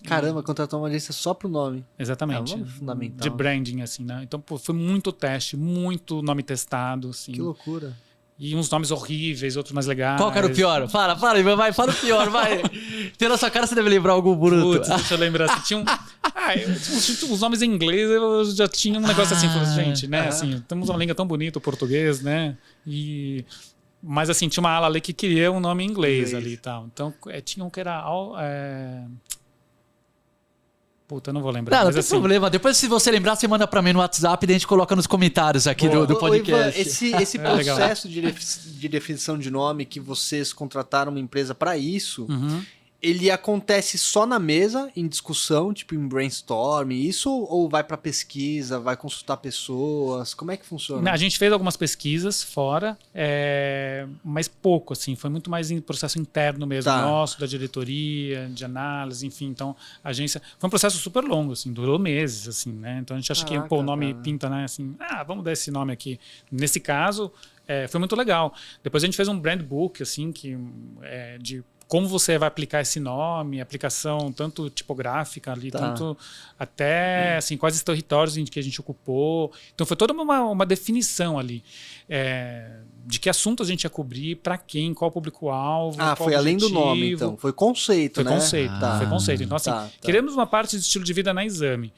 Caramba, contratou uma agência só pro nome. Exatamente. É um nome fundamental. De branding, assim, né? Então, pô, foi muito teste, muito nome testado, assim. Que loucura. E uns nomes horríveis, outros mais legais. Qual que era o pior? Fala, vai, fala o pior, vai. Pela sua cara você deve lembrar algum bruto. Putz, deixa eu lembrar. Assim, tinha os nomes em inglês, eu já tinha um negócio assim, falei, gente, né? Assim, temos uma língua tão bonita, o português, né? Mas assim, tinha uma ala ali que queria um nome em inglês ali e tal. Então, tinha um que era... Puta, eu não vou lembrar. Não, não mas tem assim, problema. Depois, se você lembrar, você manda pra mim no WhatsApp e a gente coloca nos comentários aqui do Ô, Ivan, podcast. esse legal. processo de definição de nome que vocês contrataram uma empresa para isso, ele acontece só na mesa, em discussão, tipo em brainstorm, isso ou vai para pesquisa, vai consultar pessoas? Como é que funciona? A gente fez algumas pesquisas fora, mas pouco, assim, foi muito mais em processo interno mesmo, Tá. nosso, da diretoria, de análise, enfim, então a agência... Foi um processo super longo, assim, durou meses, assim, né? Então a gente acha Caraca, que o nome cara. pinta, né, assim, vamos dar esse nome aqui. Nesse caso, foi muito legal. Depois a gente fez um brand book, assim, de como você vai aplicar esse nome, aplicação tanto tipográfica ali, Tá. tanto até assim, quais os territórios que a gente ocupou. Então foi toda uma definição ali de que assunto a gente ia cobrir, para quem, qual público-alvo. qual Foi além do nome, objetivo. então. Foi conceito, Foi né? conceito, foi conceito. Então, assim, Tá. queremos uma parte de estilo de vida na Exame.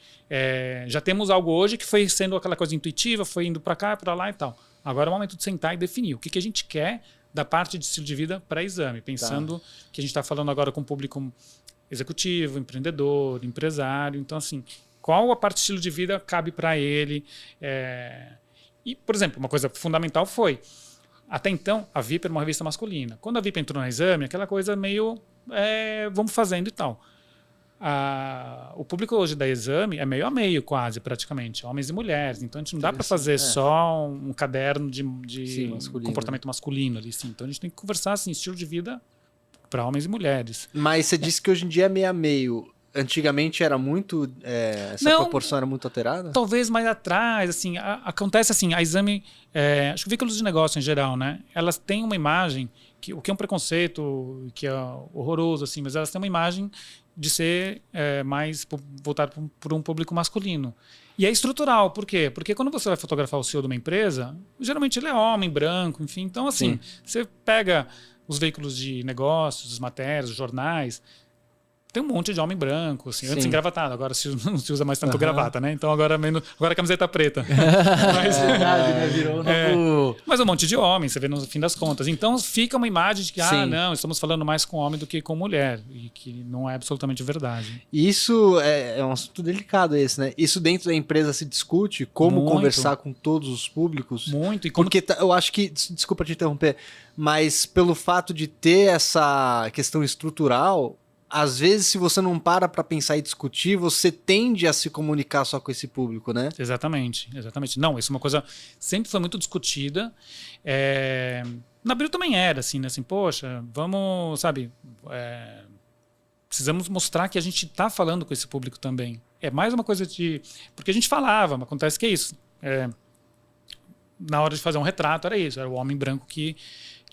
Já temos algo hoje que foi sendo aquela coisa intuitiva, foi indo para cá, para lá e tal. Agora é o momento de sentar e definir o que a gente quer da parte de estilo de vida para Exame, pensando que a gente está falando agora com o público executivo, empreendedor, empresário. Então, assim, qual a parte de estilo de vida cabe para ele? E, por exemplo, uma coisa fundamental foi, até então, a VIP era uma revista masculina. Quando a VIP entrou na Exame, aquela coisa meio, vamos fazendo e tal. O público hoje da Exame é meio a meio quase, praticamente, homens e mulheres. Então a gente não dá para fazer só um caderno de Sim, masculino, comportamento masculino ali, sim. Então a gente tem que conversar assim, estilo de vida para homens e mulheres. Mas você disse que hoje em dia é meio a meio. Antigamente era muito... essa Não. proporção era muito alterada? Talvez mais atrás, assim, acontece assim, a Exame, acho que veículos de negócio em geral, né? Elas têm uma imagem, o que é um preconceito, que é horroroso, assim, mas elas têm uma imagem de ser mais voltado para um público masculino. E é estrutural, por quê? Porque quando você vai fotografar o CEO de uma empresa, geralmente ele é homem, branco, enfim. Então, assim, você pega os veículos de negócios, as matérias, os jornais, tem um monte de homem branco, assim, antes Sim. engravatado, agora não se usa mais tanto gravata, né? Então agora é camiseta preta. Mas, Verdade, né? Virou um novo... mas um monte de homem, você vê no fim das contas. Então fica uma imagem de que, Sim. não, estamos falando mais com homem do que com mulher. E que não é absolutamente verdade. E isso é um assunto delicado esse, né? Isso dentro da empresa se discute, como Muito. conversar com todos os públicos. Muito. E como Porque eu acho que, desculpa te interromper, mas pelo fato de ter essa questão estrutural, às vezes se você não para pensar e discutir, você tende a se comunicar só com esse público, né? Exatamente, exatamente. Não, isso é uma coisa sempre foi muito discutida. Na Abril também era assim, né? Assim, poxa, vamos, sabe, precisamos mostrar que a gente está falando com esse público também. É mais uma coisa de... Porque a gente falava, mas acontece que é isso. na hora de fazer um retrato, era isso, era o homem branco que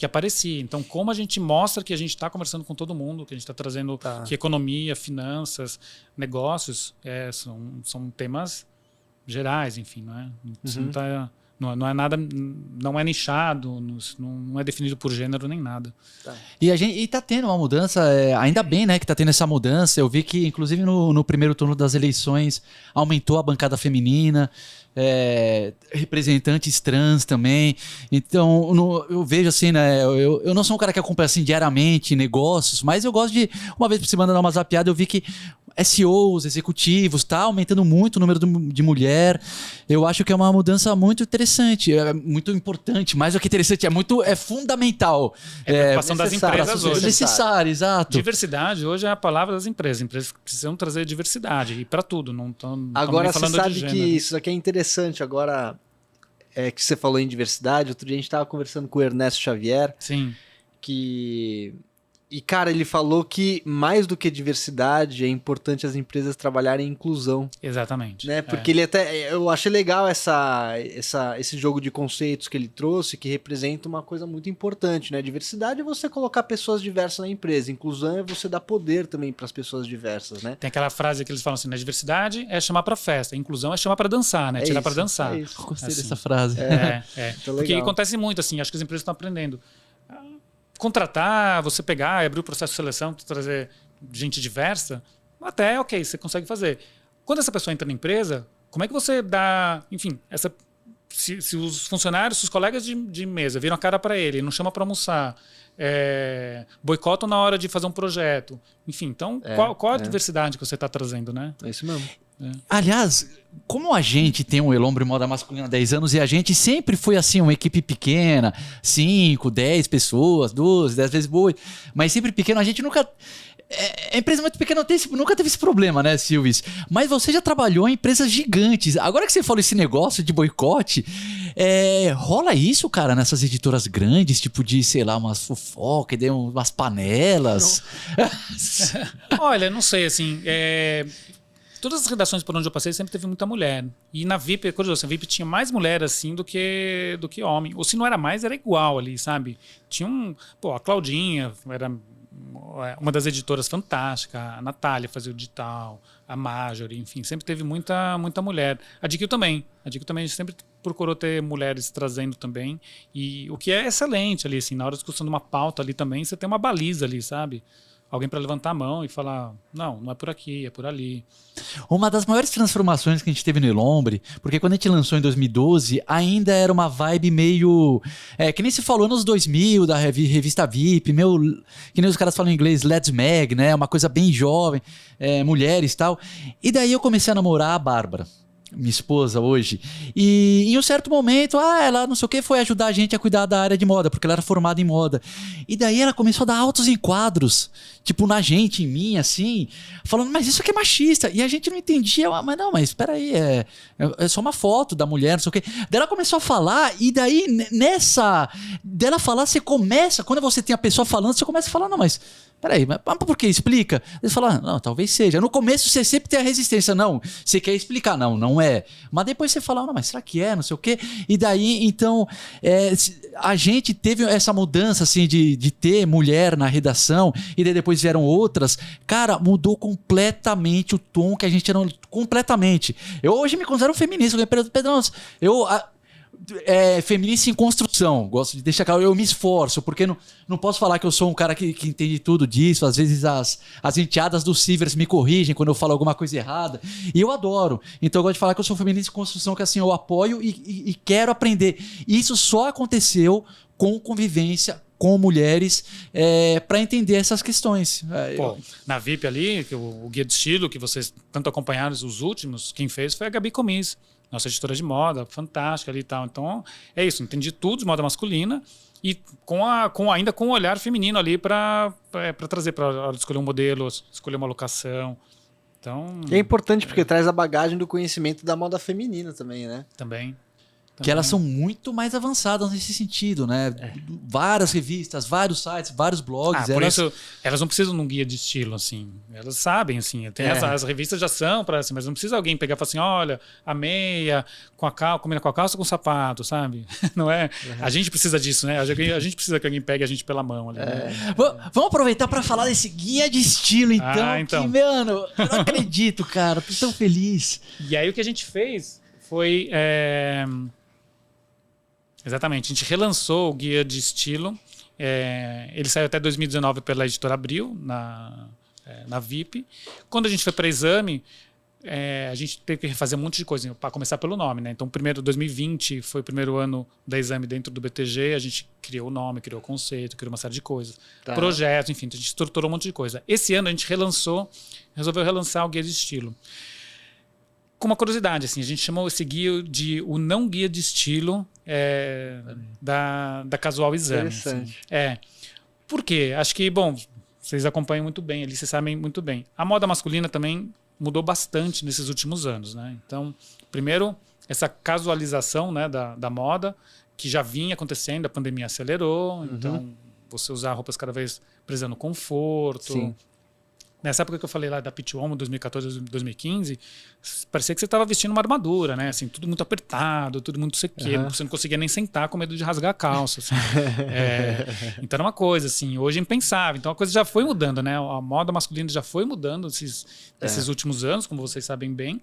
aparecia. Então, como a gente mostra que a gente está conversando com todo mundo, que a gente está trazendo que economia, finanças, negócios, são temas gerais, enfim, não é? Isso não é nada, não é nichado, não é definido por gênero nem nada. E tá tendo uma mudança, ainda bem, né, que tá tendo essa mudança. Eu vi que, inclusive, no primeiro turno das eleições, aumentou a bancada feminina, representantes trans também. Então, eu vejo assim, né, eu não sou um cara que acompanha assim diariamente negócios, mas eu gosto de, uma vez por semana, dar uma zapeada. Eu vi que SEOs, executivos, tá aumentando muito o número de mulher. Eu acho que é uma mudança muito interessante, muito importante, mais do que interessante, é fundamental. É a preocupação das empresas hoje. É necessário, exato. Diversidade hoje é a palavra das empresas. As empresas precisam trazer diversidade, e para tudo. Não agora, falando você sabe de que gênero. isso aqui é interessante. Agora, que você falou em diversidade, outro dia a gente estava conversando com o Ernesto Xavier, Sim. E, cara, ele falou que mais do que diversidade, é importante as empresas trabalharem em inclusão. Exatamente. Né? Porque eu achei legal esse jogo de conceitos que ele trouxe, que representa uma coisa muito importante, né? Diversidade é você colocar pessoas diversas na empresa. Inclusão é você dar poder também para as pessoas diversas, né? Tem aquela frase que eles falam assim, né? Diversidade é chamar para festa, inclusão é chamar para dançar, né? Tirar para dançar. É isso. Gostei assim, dessa frase. Porque acontece muito, assim, acho que as empresas estão aprendendo. Contratar, você pegar, abrir o processo de seleção, trazer gente diversa, até ok, você consegue fazer. Quando essa pessoa entra na empresa, como é que você dá, enfim, se os funcionários, se os colegas de mesa viram a cara para ele, não chama para almoçar, boicotam na hora de fazer um projeto, enfim, então qual a diversidade que você está trazendo, né? É isso mesmo. Aliás, como a gente tem um Elombre Moda Masculina há 10 anos e a gente sempre foi assim, uma equipe pequena, 5, 10 pessoas, 12, 10 vezes boa, mas sempre pequeno, a gente nunca... A empresa muito pequena nunca teve esse problema, né, Silvis? Mas você já trabalhou em empresas gigantes. Agora que você falou esse negócio de boicote, rola isso, cara, nessas editoras grandes, tipo de, sei lá, umas fofoca, umas panelas? Olha, não sei, assim... Todas as redações por onde eu passei sempre teve muita mulher. E na VIP, é curioso, a VIP tinha mais mulher assim do que homem. Ou se não era mais, era igual ali, sabe? Tinha a Claudinha era uma das editoras fantásticas, a Natália fazia o digital, a Marjorie, enfim, sempre teve muita mulher. A GQ também. A GQ também sempre procurou ter mulheres trazendo também. E o que é excelente ali, assim, na hora de discussão de uma pauta ali também, você tem uma baliza ali, sabe? Alguém para levantar a mão e falar, não é por aqui, é por ali. Uma das maiores transformações que a gente teve no Elombre, porque quando a gente lançou em 2012, ainda era uma vibe meio... que nem se falou nos 2000, da revista VIP, que nem os caras falam em inglês, Let's Mag, né? Uma coisa bem jovem, mulheres e tal. E daí eu comecei a namorar a Bárbara, minha esposa hoje, e em um certo momento, ela não sei o que, foi ajudar a gente a cuidar da área de moda, porque ela era formada em moda, e daí ela começou a dar altos enquadros, tipo na gente, em mim, assim, falando, mas isso aqui é machista, e a gente não entendia, mas espera aí, é só uma foto da mulher, não sei o que, daí ela começou a falar, e daí dela falar, você começa, quando você tem a pessoa falando, você começa a falar, não, mas peraí, mas por que? Explica. Eles falam, não, talvez seja. No começo você sempre tem a resistência. Não, você quer explicar. Não é. Mas depois você fala, não, mas será que é? Não sei o quê. E daí, então, a gente teve essa mudança, assim, de ter mulher na redação, e daí depois vieram outras. Cara, mudou completamente o tom que a gente era. Completamente. Eu hoje me considero um feminista. Pedrão, feminista em construção, gosto de deixar claro, eu me esforço, porque não posso falar que eu sou um cara que entende tudo disso, às vezes as enteadas dos Sivers me corrigem quando eu falo alguma coisa errada, e eu adoro, então eu gosto de falar que eu sou feminista em construção, que assim, eu apoio e quero aprender. Isso só aconteceu com convivência com mulheres para entender essas questões. Na VIP ali, o guia de estilo que vocês tanto acompanharam, os últimos, quem fez foi a Gabi Comis, nossa editora de moda, fantástica ali e tal. Então, é isso, entendi tudo de moda masculina e ainda com o olhar feminino ali para trazer, para escolher um modelo, escolher uma locação. Então, é importante porque traz a bagagem do conhecimento da moda feminina também, né? Também. Que elas são muito mais avançadas nesse sentido, né? Várias revistas, vários sites, vários blogs. Por isso, elas não precisam de um guia de estilo, assim. Elas sabem, assim. As revistas já são para assim, mas não precisa alguém pegar e falar assim, olha, a meia combina com a calça com o sapato, sabe? Não é? A gente precisa disso, né? A gente precisa que alguém pegue a gente pela mão ali. Né? Vamos aproveitar para falar desse guia de estilo, então. Que, mano, eu não acredito, cara. Tô tão feliz. E aí o que a gente fez foi... Exatamente, a gente relançou o guia de estilo. Ele saiu até 2019 pela editora Abril, na VIP. Quando a gente foi para exame, a gente teve que refazer um monte de coisa, para começar pelo nome, né? Então, primeiro, 2020 foi o primeiro ano da exame dentro do BTG, a gente criou o nome, criou o conceito, criou uma série de coisas. Projetos, enfim, a gente estruturou um monte de coisa. Esse ano a gente resolveu relançar o guia de estilo. Com uma curiosidade, assim, a gente chamou esse guia de o não guia de estilo da Casual Exame. Interessante. Assim. Por quê? Acho que, bom, vocês acompanham muito bem ali, vocês sabem muito bem. A moda masculina também mudou bastante nesses últimos anos, né? Então, primeiro, essa casualização, né, da moda, que já vinha acontecendo, a pandemia acelerou, então você usar roupas cada vez prezando conforto. Sim. Nessa época que eu falei lá da Pitch Homo, 2014, 2015, parecia que você estava vestindo uma armadura, né? Assim, tudo muito apertado, tudo muito sequeiro. Você não conseguia nem sentar com medo de rasgar a calça. Assim. Então era uma coisa, assim, hoje é impensável. Então a coisa já foi mudando, né? A moda masculina já foi mudando esses últimos anos, como vocês sabem bem.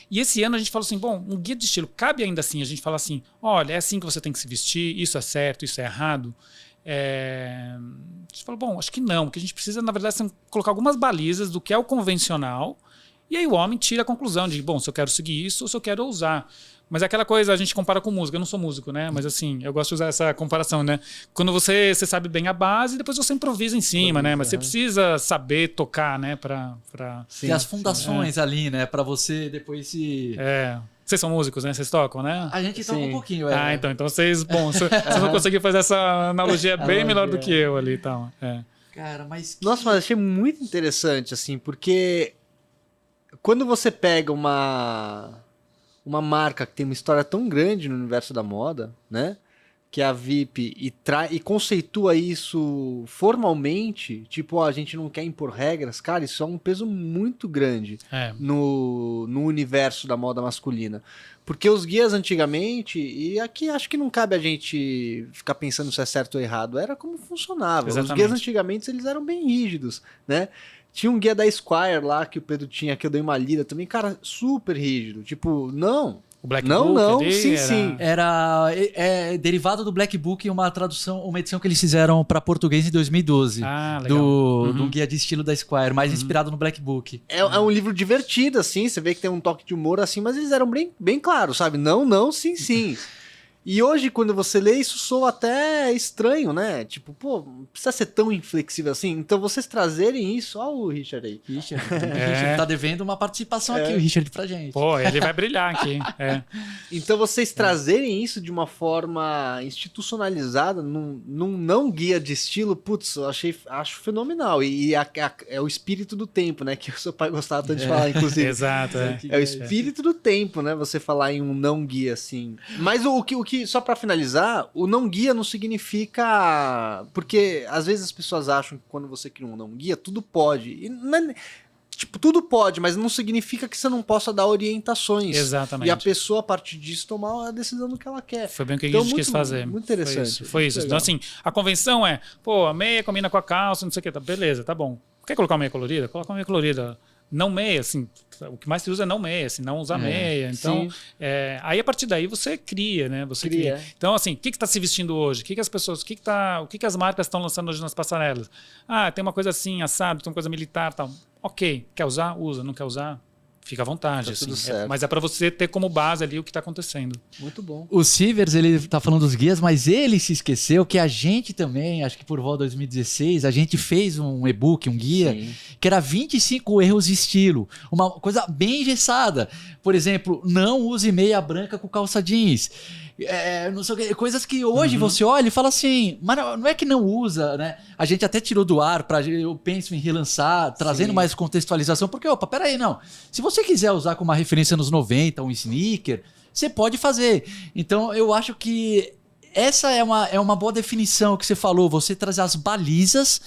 E esse ano a gente falou assim, bom, um guia de estilo, cabe ainda assim a gente falar assim, olha, é assim que você tem que se vestir, isso é certo, isso é errado. A gente falou, bom, acho que não, porque a gente precisa, na verdade, colocar algumas balizas do que é o convencional, e aí o homem tira a conclusão de, bom, se eu quero seguir isso ou se eu quero ousar. Mas é aquela coisa, a gente compara com música, eu não sou músico, né? Mas assim, eu gosto de usar essa comparação, né? Quando você sabe bem a base, depois você improvisa em cima, né? Mas você precisa saber tocar, né? Tem as fundações ali, né? Pra você depois se... Vocês são músicos, né? Vocês tocam, né? A gente toca um pouquinho, Então vocês, bom, vocês vão conseguir fazer essa analogia bem melhor do que eu ali e tal. Cara, mas... Nossa, mas achei muito interessante, assim, porque quando você pega uma marca que tem uma história tão grande no universo da moda, né? Que é a VIP, e conceitua isso formalmente, tipo, a gente não quer impor regras, cara, isso é um peso muito grande no universo da moda masculina. Porque os guias antigamente, e aqui acho que não cabe a gente ficar pensando se é certo ou errado, era como funcionava. Exatamente. Os guias antigamente, eles eram bem rígidos, né? Tinha um guia da Esquire lá, que o Pedro tinha, que eu dei uma lida também, cara, super rígido. Tipo, não... O Black não, Book não, ali sim. Era derivado do Black Book, uma edição que eles fizeram para português em 2012. Legal. Do guia de estilo da Esquire, mais inspirado no Black Book. É um livro divertido, assim, você vê que tem um toque de humor, assim, mas eles eram bem claros, sabe? Não, sim. E hoje, quando você lê, isso soa até estranho, né? Tipo, pô, não precisa ser tão inflexível assim. Então, vocês trazerem isso... Olha o Richard aí. Richard tá devendo uma participação aqui, o Richard, pra gente. Pô, ele vai brilhar aqui. Então, vocês trazerem isso de uma forma institucionalizada, num não guia de estilo, putz, eu acho fenomenal. E é o espírito do tempo, né? Que o seu pai gostava tanto de falar, inclusive. Exato. É o espírito do tempo, né? Você falar em um não guia, assim. Mas o que só pra finalizar, o não guia não significa... Porque às vezes as pessoas acham que quando você cria um não guia, tudo pode. E não é... Tipo, tudo pode, mas não significa que você não possa dar orientações. Exatamente. E a pessoa, a partir disso, tomar a decisão do que ela quer. Foi bem o que a gente quis fazer. Muito interessante. Foi isso. Então, assim, a convenção a meia combina com a calça, não sei o que. Tá, beleza, tá bom. Quer colocar uma meia colorida? Coloca uma meia colorida. Não meia, assim, o que mais se usa é não meia, assim, não usar meia. Então, aí a partir daí você cria, né? Você cria. Então, assim, o que está se vestindo hoje? O que as pessoas, o que as marcas estão lançando hoje nas passarelas? Tem uma coisa assim, assado, tem uma coisa militar, tal. Ok, quer usar? Usa, não quer usar? Fica à vontade, assim. Mas é para você ter como base ali o que está acontecendo. Muito bom. O Sivers, ele tá falando dos guias, mas ele se esqueceu que a gente também, acho que por volta de 2016, a gente fez um e-book, um guia, que era 25 erros de estilo. Uma coisa bem engessada. Por exemplo, não use meia branca com calça jeans. Não sei o que, coisas que hoje você olha e fala assim, mas não é que não usa, né? A gente até tirou do ar, eu penso em relançar, trazendo mais contextualização, porque, peraí, não. Se você quiser usar como uma referência nos 90, um sneaker, você pode fazer. Então, eu acho que essa é uma boa definição que você falou, você trazer as balizas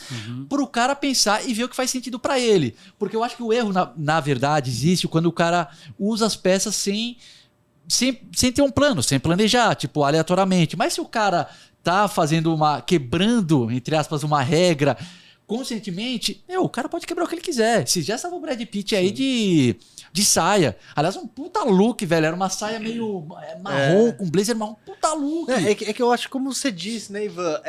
para o cara pensar e ver o que faz sentido para ele. Porque eu acho que o erro, na verdade, existe quando o cara usa as peças sem ter um plano, sem planejar, tipo, aleatoriamente. Mas se o cara tá quebrando, entre aspas, uma regra conscientemente, o cara pode quebrar o que ele quiser. Se já estava o Brad Pitt aí de saia. Aliás, um puta look, velho. Era uma saia meio marrom, com blazer marrom. Puta look. É que eu acho, como você disse, né, Ivan?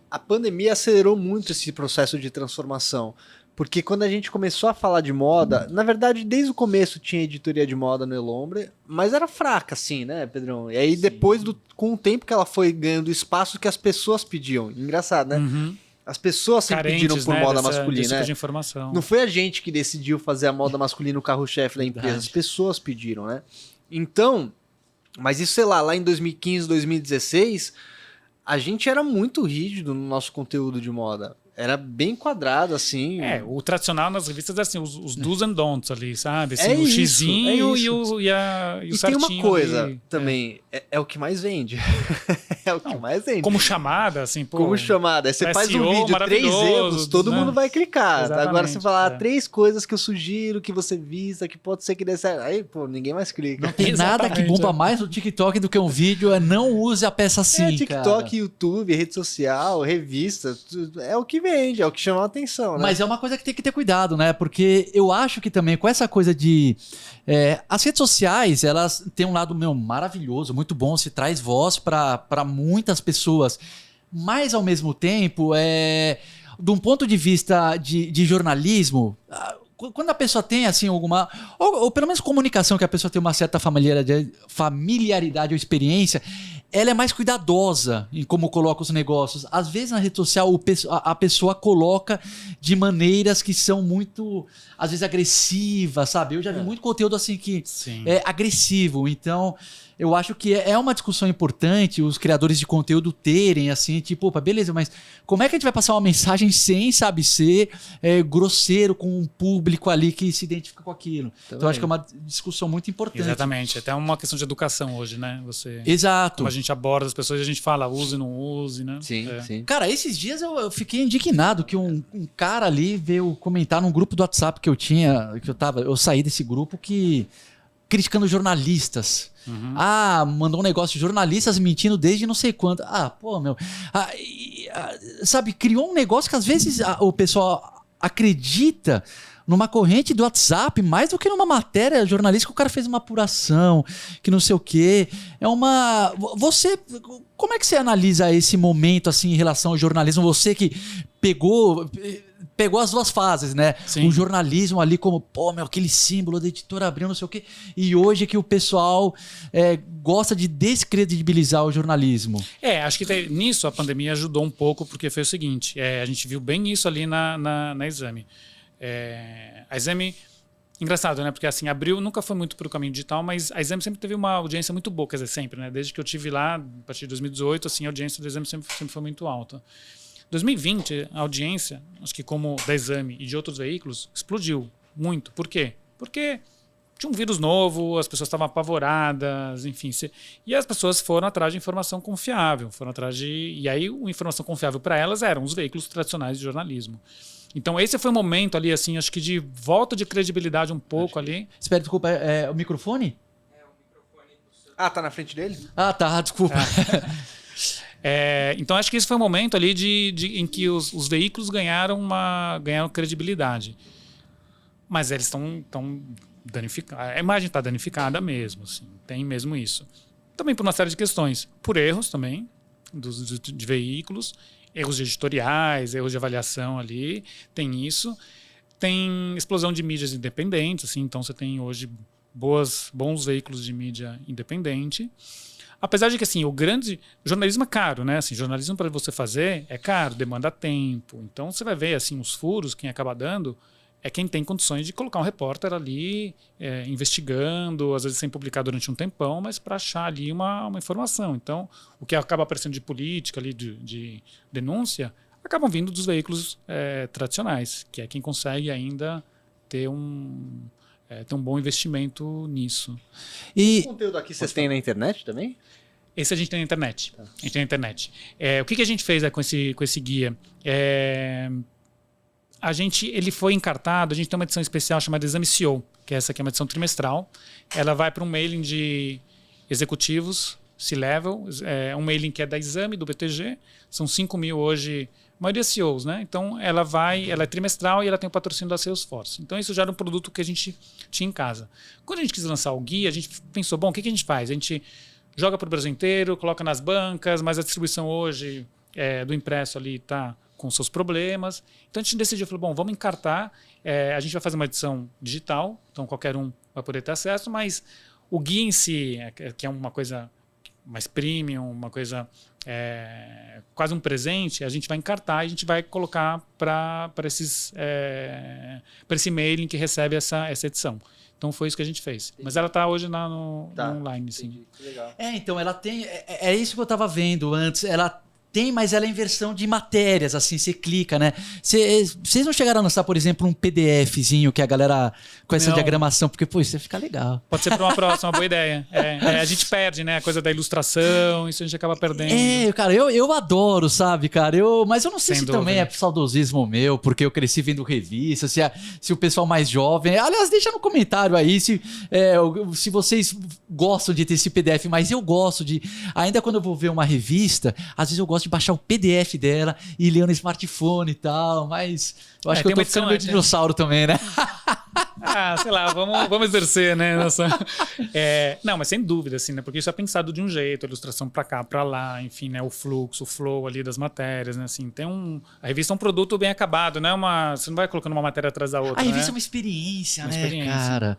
A pandemia acelerou muito esse processo de transformação. Porque quando a gente começou a falar de moda, na verdade, desde o começo tinha editoria de moda no Elombre, mas era fraca, assim, né, Pedrão? E aí depois, com o tempo que ela foi ganhando espaço que as pessoas pediam. Engraçado, né? As pessoas sempre pediram por moda masculina, né? De informação. Não foi a gente que decidiu fazer a moda masculina o carro-chefe da empresa, as pessoas pediram, né? Então, mas isso, sei lá em 2015, 2016, a gente era muito rígido no nosso conteúdo de moda. Era bem quadrado, assim. O tradicional nas revistas é assim, os do's and don'ts ali, sabe? Assim, É o isso, xizinho é isso. e o E certinho tem uma coisa ali, também, é o que mais vende. É o que mais vende. Como chamada, assim, pô. Como chamada. Você faz um SEO vídeo, 3 erros, todo né? mundo vai clicar. Exatamente, Agora você falar 3 coisas que eu sugiro que você vista, que pode ser que dê certo. Aí, pô, ninguém mais clica. Não tem nada que bomba mais no TikTok do que um vídeo, não use a peça assim, TikTok, cara. YouTube, rede social, revista, é o que vende, é o que chama a atenção, né? Mas é uma coisa que tem que ter cuidado, né? Porque eu acho que também com essa coisa de... as redes sociais, elas têm um lado, maravilhoso, muito bom, se traz voz para muitas pessoas. Mas, ao mesmo tempo, de um ponto de vista de jornalismo... Quando a pessoa tem, assim, alguma... Ou pelo menos comunicação, que a pessoa tem uma certa familiaridade ou experiência, ela é mais cuidadosa em como coloca os negócios. Às vezes, na rede social, a pessoa coloca de maneiras que são muito, às vezes, agressivas, sabe? Eu já vi muito conteúdo, assim, que é agressivo. Então... eu acho que é uma discussão importante os criadores de conteúdo terem, assim, tipo, opa, beleza, mas como é que a gente vai passar uma mensagem sem, sabe, ser grosseiro com um público ali que se identifica com aquilo? Também. Então, eu acho que é uma discussão muito importante. Exatamente. Até uma questão de educação hoje, né? Exato. Como a gente aborda as pessoas, a gente fala use, não use, né? Sim, sim. Cara, esses dias eu fiquei indignado que um cara ali veio comentar num grupo do WhatsApp que eu tinha, eu saí desse grupo criticando jornalistas. Mandou um negócio de jornalistas mentindo desde não sei quando. Sabe, criou um negócio que às vezes o pessoal acredita numa corrente do WhatsApp mais do que numa matéria jornalística. O cara fez uma apuração, que não sei o quê. Como é que você analisa esse momento assim em relação ao jornalismo? Você que pegou as duas fases, né? Sim. O jornalismo ali como, aquele símbolo da editora Abril, não sei o quê. E hoje que o pessoal gosta de descredibilizar o jornalismo. Acho que nisso a pandemia ajudou um pouco, porque foi o seguinte, a gente viu bem isso ali na Exame. A Exame, engraçado, né? Porque assim, Abril nunca foi muito para o caminho digital, mas a Exame sempre teve uma audiência muito boa, quer dizer, sempre, né? Desde que eu estive lá, a partir de 2018, assim, a audiência do Exame sempre foi muito alta. 2020, a audiência, acho que como da Exame e de outros veículos, explodiu muito. Por quê? Porque tinha um vírus novo, as pessoas estavam apavoradas, enfim. E as pessoas foram atrás de informação confiável. E aí, a informação confiável para elas eram os veículos tradicionais de jornalismo. Então, esse foi o momento ali, assim, acho que de volta de credibilidade um pouco ali. Espera, desculpa, o microfone? O microfone do seu... tá na frente dele? Tá, desculpa. Então, acho que esse foi o momento ali em que os veículos ganharam credibilidade. Mas eles estão danificados. A imagem está danificada mesmo, assim, tem mesmo isso. Também por uma série de questões. Por erros também, de veículos, erros editoriais, erros de avaliação ali, tem isso. Tem explosão de mídias independentes, assim, então você tem hoje bons veículos de mídia independente. Apesar de que, assim, o jornalismo é caro, né? Assim, jornalismo para você fazer é caro, demanda tempo. Então, você vai ver, assim, os furos, quem acaba dando é quem tem condições de colocar um repórter ali investigando, às vezes sem publicar durante um tempão, mas para achar ali uma informação. Então, o que acaba aparecendo de política, ali, de denúncia, acabam vindo dos veículos tradicionais, que é quem consegue ainda ter ter um bom investimento nisso. E o conteúdo aqui vocês têm na internet também? Esse a gente tem na internet. A gente tem na internet. O que a gente fez com esse guia? Ele foi encartado, a gente tem uma edição especial chamada Exame CEO, que essa aqui é uma edição trimestral. Ela vai para um mailing de executivos, C-Level, um mailing que é da Exame, do BTG. São 5 mil hoje, a maioria CEOs, né? Então ela é trimestral e ela tem o patrocínio da Salesforce. Então isso já era um produto que a gente tinha em casa. Quando a gente quis lançar o guia, a gente pensou, bom, o que a gente faz? A gente joga para o Brasil inteiro, coloca nas bancas, mas a distribuição hoje do impresso ali está com seus problemas. Então a gente decidiu, falou, bom, vamos encartar, a gente vai fazer uma edição digital, então qualquer um vai poder ter acesso, mas o guia em si, que é uma coisa mais premium, uma coisa quase um presente, a gente vai encartar e a gente vai colocar para esse mailing que recebe essa edição. Então foi isso que a gente fez. Entendi. Mas ela está hoje no online, sim. Legal. Então ela tem... É isso que eu estava vendo antes. Ela tem, mas ela é em versão de matérias, assim, você clica, né? Vocês não chegaram a lançar, por exemplo, um PDFzinho que a galera com essa diagramação, porque, pô, isso ia ficar legal. Pode ser para uma próxima, boa ideia. A gente perde, né? A coisa da ilustração, isso a gente acaba perdendo. Cara, eu adoro, sabe, cara? Mas eu não sei se dúvida. Também é saudosismo meu, porque eu cresci vendo revista, se o pessoal mais jovem... Aliás, deixa no comentário aí se vocês gostam de ter esse PDF, mas eu gosto de... Ainda quando eu vou ver uma revista, às vezes eu gosto de baixar o PDF dela e ler no smartphone e tal, mas eu acho que eu tô ficando meio dinossauro também, né? Sei lá, vamos exercer, né? Não, mas sem dúvida, assim, né? Porque isso é pensado de um jeito, a ilustração pra cá, pra lá, enfim, né? O fluxo, o flow ali das matérias, né? Assim, a revista é um produto bem acabado, né? Você não vai colocando uma matéria atrás da outra, a revista é uma experiência, cara?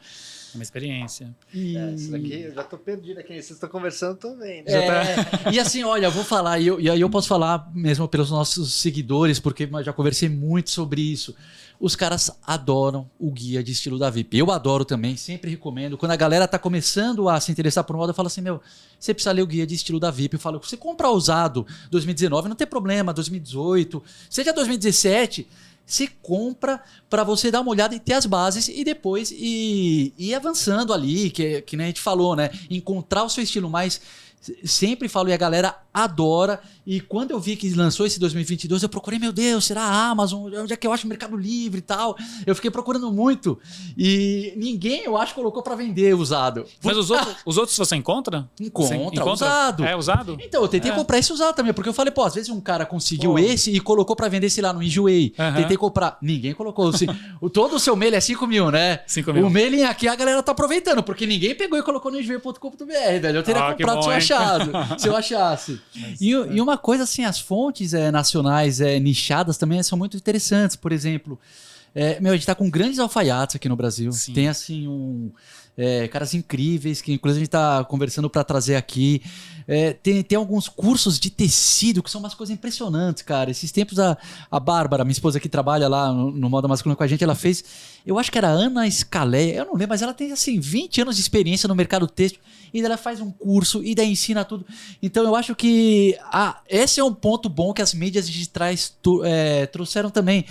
É uma experiência. Isso daqui, eu já tô perdido aqui. Vocês estão conversando, tô vendo. E assim, olha, eu vou falar, e aí eu posso falar mesmo pelos nossos seguidores, porque eu já conversei muito sobre isso. Os caras adoram o guia de estilo da VIP. Eu adoro também, sempre recomendo. Quando a galera tá começando a se interessar por moda, eu falo assim, você precisa ler o guia de estilo da VIP. Eu falo, você compra usado 2019, não tem problema, 2018, seja 2017... Você compra para você dar uma olhada e ter as bases e depois ir avançando ali, que nem a gente falou, né? Encontrar o seu estilo mais... Sempre falo e a galera adora. E quando eu vi que lançou esse 2022, eu procurei, meu Deus, será a Amazon? Onde é que eu acho o Mercado Livre e tal? Eu fiquei procurando muito. E ninguém, eu acho, colocou para vender usado. Mas os outros você encontra? Encontra usado. É usado? Então, eu tentei comprar esse usado também, porque eu falei, às vezes um cara conseguiu esse e colocou para vender, sei lá, no Enjoei. Tentei comprar. Ninguém colocou. Todo o seu mailing é 5 mil, né? 5 mil. O mailing aqui a galera tá aproveitando, porque ninguém pegou e colocou no enjoei.com.br, velho. Eu teria comprado se eu achasse. E uma coisa assim, as fontes nacionais nichadas também são muito interessantes. Por exemplo, a gente tá com grandes alfaiates aqui no Brasil. Sim. Tem assim caras incríveis, que inclusive a gente tá conversando para trazer aqui. Tem alguns cursos de tecido que são umas coisas impressionantes, cara. Esses tempos a Bárbara, minha esposa que trabalha lá no Moda Masculina com a gente, ela fez, eu acho que era Ana Scalé, eu não lembro, mas ela tem assim 20 anos de experiência no mercado têxtil e ela faz um curso e daí ensina tudo. Então eu acho que esse é um ponto bom que as mídias digitais trouxeram também.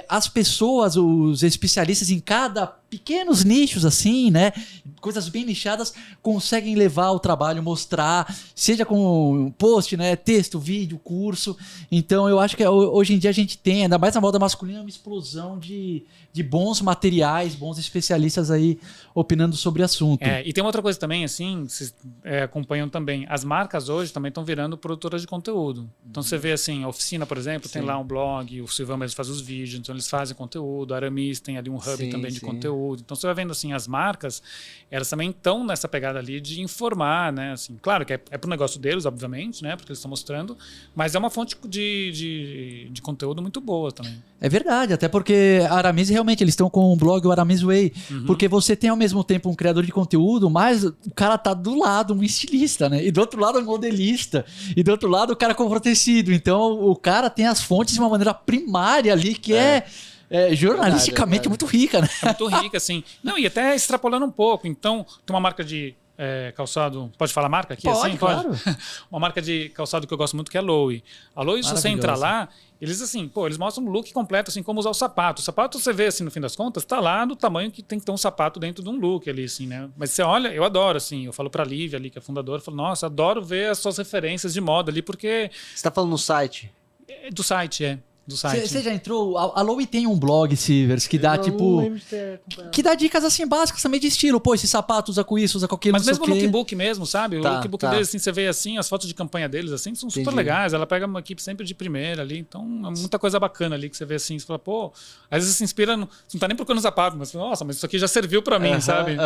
As pessoas, os especialistas em cada pequenos nichos assim, né? Coisas bem nichadas, conseguem levar o trabalho, mostrar, seja com post, né? Texto, vídeo, curso. Então eu acho que hoje em dia a gente tem, ainda mais na moda masculina, uma explosão de bons materiais, bons especialistas aí opinando sobre o assunto. E tem uma outra coisa também, assim, vocês acompanham também, as marcas hoje também estão virando produtoras de conteúdo. Então você vê assim, a Oficina, por exemplo, tem lá um blog, o Silvão mesmo faz os vídeos, então eles fazem conteúdo, a Aramis tem ali um hub também de conteúdo. Então você vai vendo assim, as marcas, elas também estão nessa pegada ali de informar, né? Assim, claro que é pro negócio deles, obviamente, né? Porque eles estão mostrando, mas é uma fonte de conteúdo muito boa também. É verdade, até porque a Aramis realmente, eles estão com um blog, o Aramis Way, porque você tem ao mesmo tempo um criador de conteúdo, mas o cara tá do lado um estilista, né? E do outro lado um modelista, e do outro lado o cara comprou tecido. Então o cara tem as fontes de uma maneira primária ali que jornalisticamente muito rica, né? É muito rica, assim. Não, e até extrapolando um pouco. Então, tem uma marca de calçado. Pode falar a marca aqui? Pode, assim? claro. Uma marca de calçado que eu gosto muito, que é a Lowe. A Lowe, se você entrar lá, eles assim, eles mostram um look completo, assim, como usar o sapato. O sapato, você vê, assim, no fim das contas, tá lá do tamanho que tem que ter um sapato dentro de um look ali, assim, né? Mas você olha, eu adoro, assim, eu falo pra Lívia ali, que é fundadora, eu falo, nossa, adoro ver as suas referências de moda ali, porque... Você tá falando no site? Do site. Você já entrou? A Lowe tem um blog, Sivers, que dá que dá dicas assim básicas também de estilo. Pô, esse sapato usa com isso, usa com aquilo. Mas mesmo o lookbook mesmo, sabe? O lookbook deles, assim, você vê assim, as fotos de campanha deles, assim, são super legais. Ela pega uma equipe sempre de primeira ali. Então, é muita coisa bacana ali que você vê assim. Você fala, pô, às vezes você se inspira. Você não tá nem procurando sapato, mas nossa, mas isso aqui já serviu pra mim, sabe?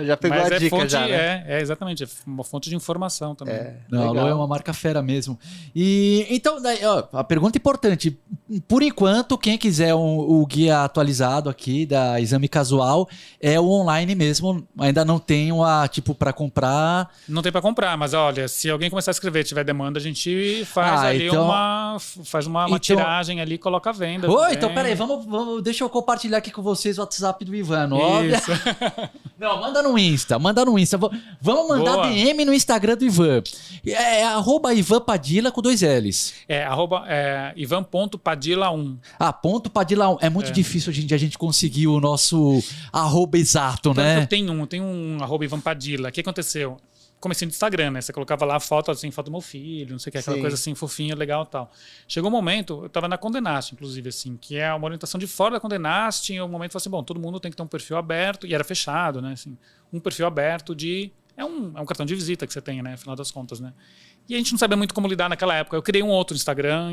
Já pegou a dica, fonte, já. Né? Exatamente. É uma fonte de informação também. Não, a Lowe é uma marca fera mesmo. E então, daí, ó, a pergunta importante. Por enquanto, quem quiser o guia atualizado aqui da Exame Casual é o online mesmo. Ainda não tem tipo para comprar. Não tem para comprar, mas olha, se alguém começar a escrever, tiver demanda, a gente faz ali uma tiragem ali e coloca a venda. Então peraí, vamos, deixa eu compartilhar aqui com vocês o WhatsApp do Ivan. Isso. Não, manda no Insta. Vamos mandar DM no Instagram do Ivan. É @Ivan Padilla com 2 L's. Ivan.padilla1. Ponto Padilla1. É muito difícil hoje em dia a gente conseguir o nosso @ exato, né? Tem um @Ivan Padilla. O que aconteceu? Comecei no Instagram, né? Você colocava lá foto do meu filho, não sei o que, aquela coisa assim, fofinha, legal e tal. Chegou um momento, eu tava na Condé Nast, inclusive, assim, que é uma orientação de fora da Condé Nast, tinha um momento que eu falei assim, bom, todo mundo tem que ter um perfil aberto, e era fechado, né? Assim, um perfil aberto de... É um cartão de visita que você tem, né? Afinal das contas, né? E a gente não sabia muito como lidar naquela época. Eu criei um outro Instagram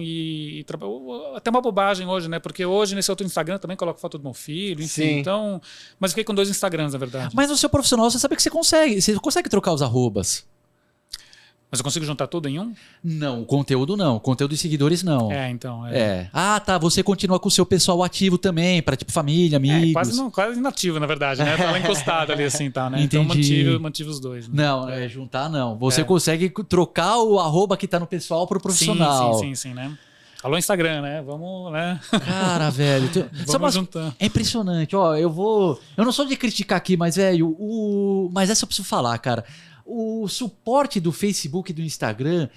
até uma bobagem hoje, né? Porque hoje nesse outro Instagram eu também coloco foto do meu filho, enfim. Sim. Então, mas fiquei com 2 Instagrams, na verdade. Mas no seu profissional você sabe que você consegue trocar os arrobas. Mas eu consigo juntar tudo em um? Não, conteúdo não. Conteúdo e seguidores não. Então. Tá. Você continua com o seu pessoal ativo também, para tipo família, amigos. Quase inativo, na verdade, né? Tá lá encostado ali assim, tá, né? Entendi. Então mantive os dois. Né? Não, juntar não. Você consegue trocar o arroba que tá no pessoal pro profissional. Sim, né? Alô, Instagram, né? Vamos, né? Cara, velho. Vamos juntar. É impressionante. Ó, eu não sou de criticar aqui, mas, velho, mas essa eu preciso falar, cara. O suporte do Facebook e do Instagram,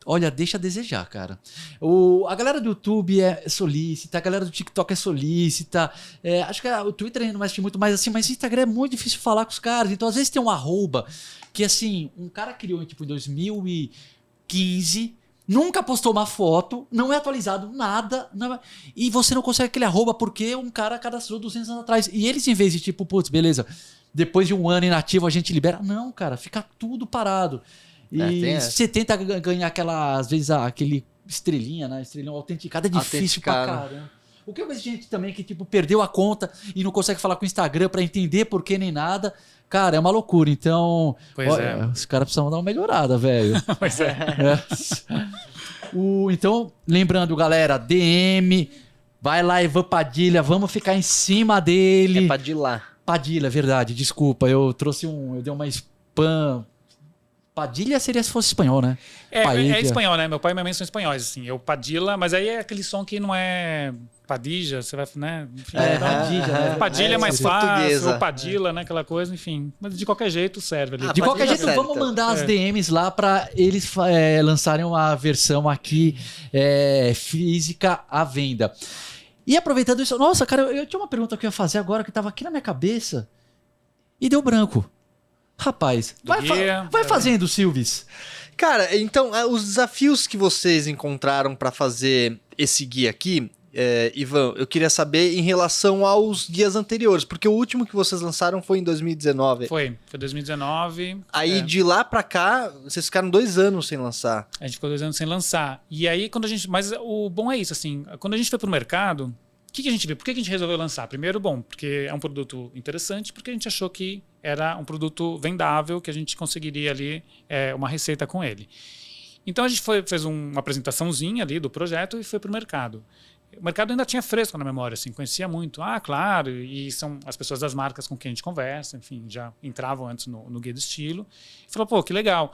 olha, deixa a desejar, cara. A galera do YouTube é solícita, a galera do TikTok é solícita. Acho que o Twitter ainda não mexe muito mais assim, mas o Instagram é muito difícil falar com os caras. Então, às vezes tem um arroba que, assim, um cara criou tipo, em 2015... Nunca postou uma foto, não é atualizado nada, e você não consegue aquele arroba porque um cara cadastrou 200 anos atrás. E eles, em vez de tipo, putz, beleza, depois de um ano inativo a gente libera. Não, cara, fica tudo parado. E você tenta ganhar às vezes, aquele estrelinha, né? Estrelinha autenticada é difícil pra caramba. O que eu vejo gente também que tipo, perdeu a conta e não consegue falar com o Instagram pra entender por que nem nada. Cara, é uma loucura. Então, os caras precisam dar uma melhorada, velho. Pois é. Então, lembrando, galera, DM, vai lá, Ivan Padilha, vamos ficar em cima dele. É Padilha. Padilha, verdade, desculpa, eu dei uma spam. Padilha seria se fosse espanhol, né? É espanhol, né? Meu pai e minha mãe são espanhóis, assim. Eu Padilha, mas aí é aquele som que não é Padilha, você vai, né? Enfim, Padilha, né? Padilha é mais fácil, portuguesa. ou Padilha, né? Aquela coisa, enfim. Mas de qualquer jeito serve ali. De qualquer jeito, serve, vamos então. mandar as DMs lá para eles lançarem uma versão aqui física à venda. E aproveitando isso, nossa, cara, eu tinha uma pergunta que eu ia fazer agora que estava aqui na minha cabeça e deu branco. Rapaz, vai fazendo, Silvis. Cara, então, os desafios que vocês encontraram para fazer esse guia aqui, Ivan, eu queria saber em relação aos guias anteriores, porque o último que vocês lançaram foi em 2019. Foi 2019. Aí de lá pra cá, vocês ficaram 2 anos sem lançar. A gente ficou 2 anos sem lançar. E aí, mas o bom é isso, assim, quando a gente foi pro mercado, o que a gente viu? Por que a gente resolveu lançar? Primeiro, porque é um produto interessante, porque a gente achou que era um produto vendável, que a gente conseguiria ali uma receita com ele. Então a gente fez uma apresentaçãozinha ali do projeto e foi pro mercado. O mercado ainda tinha fresco na memória, assim, conhecia muito. Claro, e são as pessoas das marcas com quem a gente conversa, enfim, já entravam antes no guia do estilo. E falou, pô, que legal.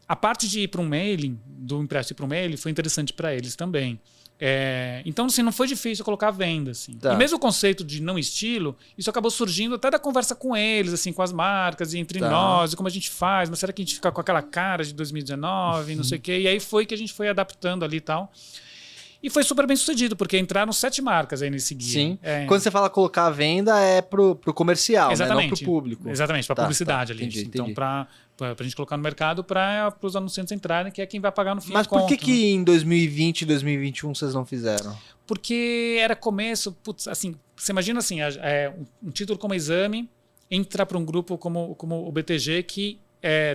A parte de ir para um mailing, do impresso ir para um mailing, foi interessante para eles também. Então, assim, não foi difícil colocar a venda. Assim. Tá. E mesmo o conceito de não estilo, isso acabou surgindo até da conversa com eles, assim, com as marcas, e entre nós, e como a gente faz, mas será que a gente fica com aquela cara de 2019, não sei o quê? E aí foi que a gente foi adaptando ali e tal. E foi super bem sucedido, porque entraram 7 marcas aí nesse guia. Sim. Quando você fala colocar a venda, é pro comercial, exatamente, né? Não pro público. Exatamente, para publicidade ali. Entendi. Então, para a gente colocar no mercado, para os anunciantes entrarem, que é quem vai pagar no fim. Mas por que em 2020 e 2021 vocês não fizeram? Porque era começo, putz, assim, você imagina assim, um título como Exame entra para um grupo como o BTG, que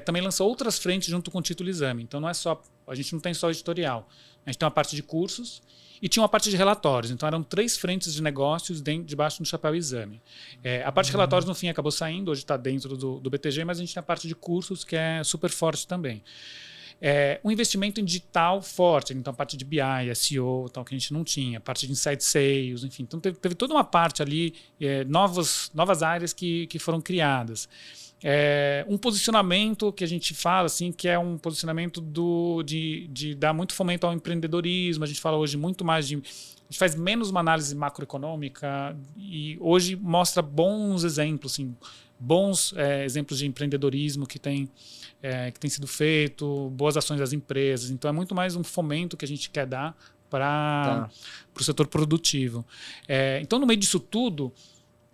também lança outras frentes junto com o título Exame. Então, não é só, a gente não tem só editorial. A gente tem uma parte de cursos e tinha uma parte de relatórios. Então, eram 3 frentes de negócios debaixo do chapéu Exame. A parte de relatórios, no fim, acabou saindo. Hoje está dentro do BTG, mas a gente tem a parte de cursos, que é super forte também. Um investimento em digital forte. Então, a parte de BI, SEO, tal, que a gente não tinha. A parte de Inside Sales, enfim. Então, teve toda uma parte ali, novas áreas que foram criadas. Um posicionamento que a gente fala, assim, que é um posicionamento de dar muito fomento ao empreendedorismo. A gente fala hoje muito mais de... A gente faz menos uma análise macroeconômica e hoje mostra bons exemplos, assim, bons exemplos de empreendedorismo que tem sido feito, boas ações das empresas. Então, é muito mais um fomento que a gente quer dar para o setor produtivo. Então, no meio disso tudo...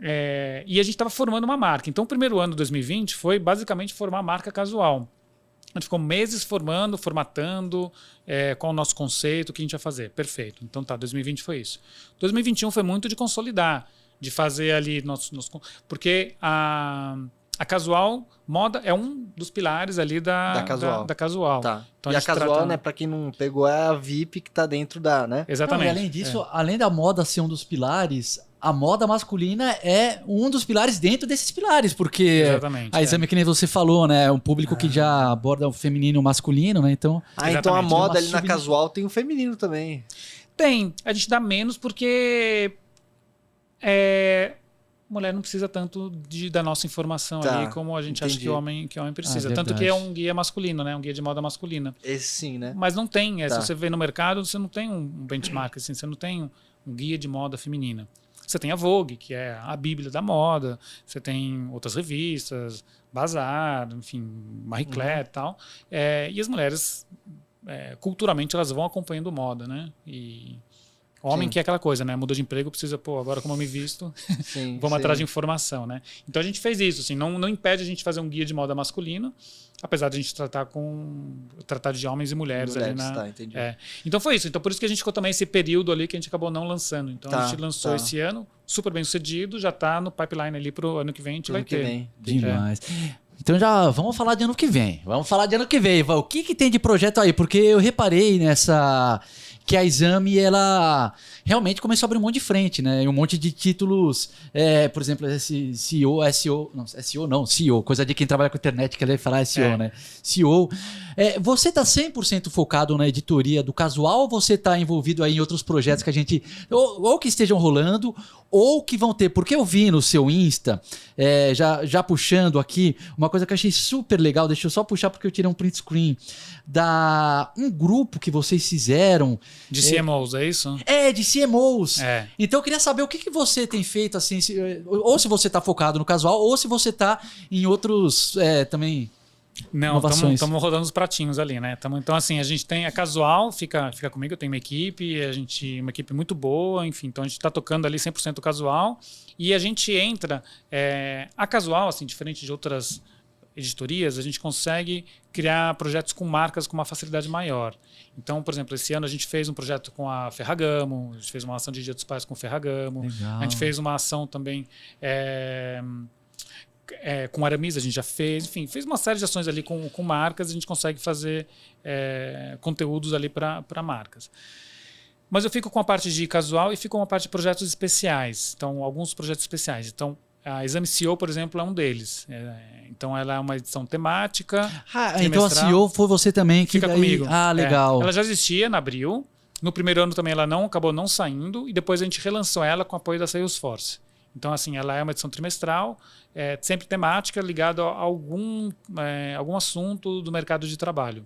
e a gente estava formando uma marca. Então, o primeiro ano de 2020 foi basicamente formar a marca Casual. A gente ficou meses formatando qual o nosso conceito, o que a gente ia fazer. Perfeito. Então, 2020 foi isso. 2021 foi muito de consolidar, de fazer ali porque a Casual Moda é um dos pilares ali da Casual. Tá. Então, e a Casual, né, para quem não pegou, é a VIP que está dentro da, né? Exatamente. Não, e além disso, além da moda ser um dos pilares, a moda masculina é um dos pilares dentro desses pilares, porque a Exame, que nem você falou, né, é um público que já aborda o feminino e o masculino, né, então... então a moda ali na Casual tem o feminino também. Tem, a gente dá menos porque mulher não precisa tanto da nossa informação ali como a gente acha que o homem precisa. Tanto que é um guia masculino, né, um guia de moda masculina. Esse sim, né? Mas não tem, se você vê no mercado, você não tem um benchmark, assim, você não tem um guia de moda feminina. Você tem a Vogue, que é a bíblia da moda. Você tem outras revistas, Bazar, enfim, Marie Claire e tal. E as mulheres, culturalmente, elas vão acompanhando moda, né? E o homem que é aquela coisa, né? Mudou de emprego, precisa, agora como eu me visto, vamos atrás de informação, né? Então a gente fez isso, assim, não impede a gente fazer um guia de moda masculino, apesar de a gente tratar de homens e mulheres ali na... entendi. Então foi isso. Então por isso que a gente ficou também esse período ali que a gente acabou não lançando. Então a gente lançou esse ano, super bem sucedido, já está no pipeline ali pro ano que vem, a gente vai ter. Demais. Então já vamos falar de ano que vem. O que tem de projeto aí? Porque eu reparei que a Exame, ela realmente começou a abrir um monte de frente, né? E um monte de títulos, por exemplo, esse CEO, coisa de quem trabalha com internet, que ele vai falar SEO, né? CEO. Você tá 100% focado na editoria do Casual ou você tá envolvido aí em outros projetos que a gente, ou que estejam rolando, ou que vão ter? Porque eu vi no seu Insta, já puxando aqui, uma coisa que eu achei super legal, deixa eu só puxar porque eu tirei um print screen, um grupo que vocês fizeram. De CMOs, é isso? De CMOs. Então eu queria saber o que você tem feito, assim, ou se você tá focado no Casual, ou se você tá em outros também... Não, estamos rodando os pratinhos ali, né? Então, assim, a gente tem a Casual, fica comigo, eu tenho uma equipe, uma equipe muito boa, enfim, então a gente está tocando ali 100% Casual, e a gente entra, a Casual, assim, diferente de outras editorias, a gente consegue criar projetos com marcas com uma facilidade maior. Então, por exemplo, esse ano a gente fez um projeto com a Ferragamo, a gente fez uma ação de Dia dos Pais com a Ferragamo, a gente fez uma ação também... com Aramis a gente já fez, enfim, fez uma série de ações ali com marcas, a gente consegue fazer conteúdos ali para marcas. Mas eu fico com a parte de Casual e fico com a parte de projetos especiais, então alguns projetos especiais. Então a Exame CEO, por exemplo, é um deles. Então ela é uma edição temática. Então a CEO foi você também que fica comigo. Legal. Ela já existia na Abril. No primeiro ano também ela acabou não saindo e depois a gente relançou ela com apoio da Salesforce. Então, assim, ela é uma edição trimestral, sempre temática, ligada a algum assunto do mercado de trabalho.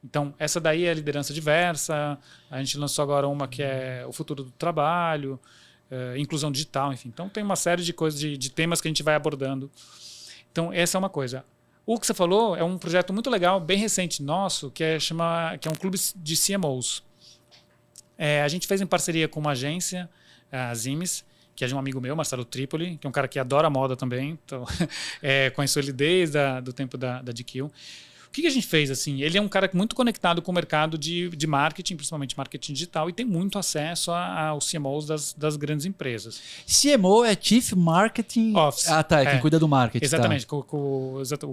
Então, essa daí é a liderança diversa. A gente lançou agora uma que é o futuro do trabalho, inclusão digital, enfim. Então, tem uma série de coisas, de temas que a gente vai abordando. Então, essa é uma coisa. O que você falou é um projeto muito legal, bem recente nosso, que é um clube de CMOs. A gente fez em parceria com uma agência, a Zimes, que é de um amigo meu, Marcelo Tripoli, que é um cara que adora moda também. Então, conheço ele desde do tempo da GQ. O que a gente fez? Assim, ele é um cara muito conectado com o mercado de marketing, principalmente marketing digital, e tem muito acesso aos CMOs das grandes empresas. CMO é Chief Marketing Office. Ah, tá. É quem cuida do marketing. Exatamente. Tá.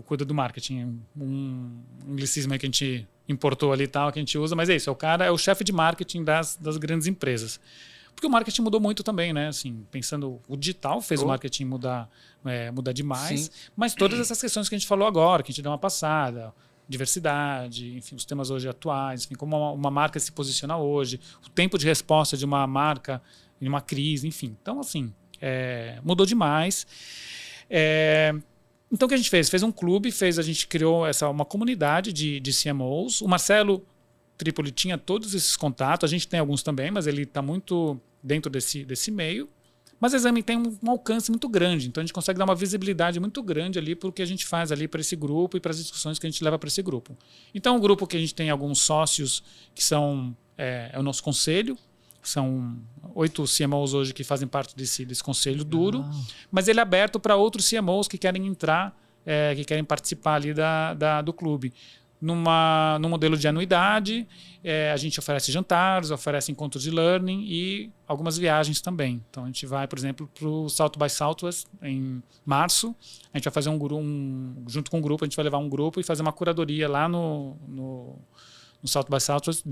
Cuida do marketing. Um anglicismo aí que a gente importou ali e tal, que a gente usa. Mas é isso. O cara é o chefe de marketing das grandes empresas. Porque o marketing mudou muito também, né? Assim, pensando, o digital fez o marketing mudar demais. Sim. Mas todas essas questões que a gente falou agora, que a gente deu uma passada, diversidade, enfim, os temas hoje atuais, enfim, como uma marca se posiciona hoje, o tempo de resposta de uma marca em uma crise, enfim. Então, assim, mudou demais. Então, o que a gente fez? Fez um clube, a gente criou uma comunidade de CMOs. O Marcelo Tripoli tinha todos esses contatos, a gente tem alguns também, mas ele está muito dentro desse meio. Mas o Exame tem um alcance muito grande, então a gente consegue dar uma visibilidade muito grande ali para o que a gente faz ali para esse grupo e para as discussões que a gente leva para esse grupo. Então, um grupo que a gente tem alguns sócios que são o nosso conselho, são 8 CMOs hoje que fazem parte desse conselho duro, mas ele é aberto para outros CMOs que querem entrar, que querem participar ali do clube. Num modelo de anuidade, a gente oferece jantares, oferece encontros de learning e algumas viagens também. Então, a gente vai, por exemplo, para o South by Southwest em março. A gente vai fazer junto com o grupo, a gente vai levar um grupo e fazer uma curadoria lá no South by Southwest,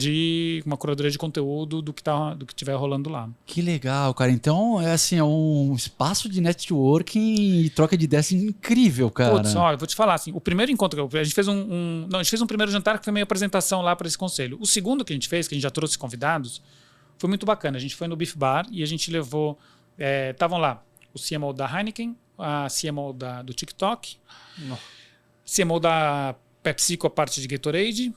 uma curadoria de conteúdo do que estiver rolando lá. Que legal, cara. Então, é um espaço de networking e troca de ideias incrível, cara. Putz, olha, vou te falar, assim, o primeiro encontro, a gente fez a gente fez um primeiro jantar que foi meio apresentação lá para esse conselho. O segundo que a gente fez, que a gente já trouxe convidados, foi muito bacana. A gente foi no Beef Bar e a gente levou, estavam lá o CMO da Heineken, a CMO do TikTok, CMO da PepsiCo, a parte de Gatorade,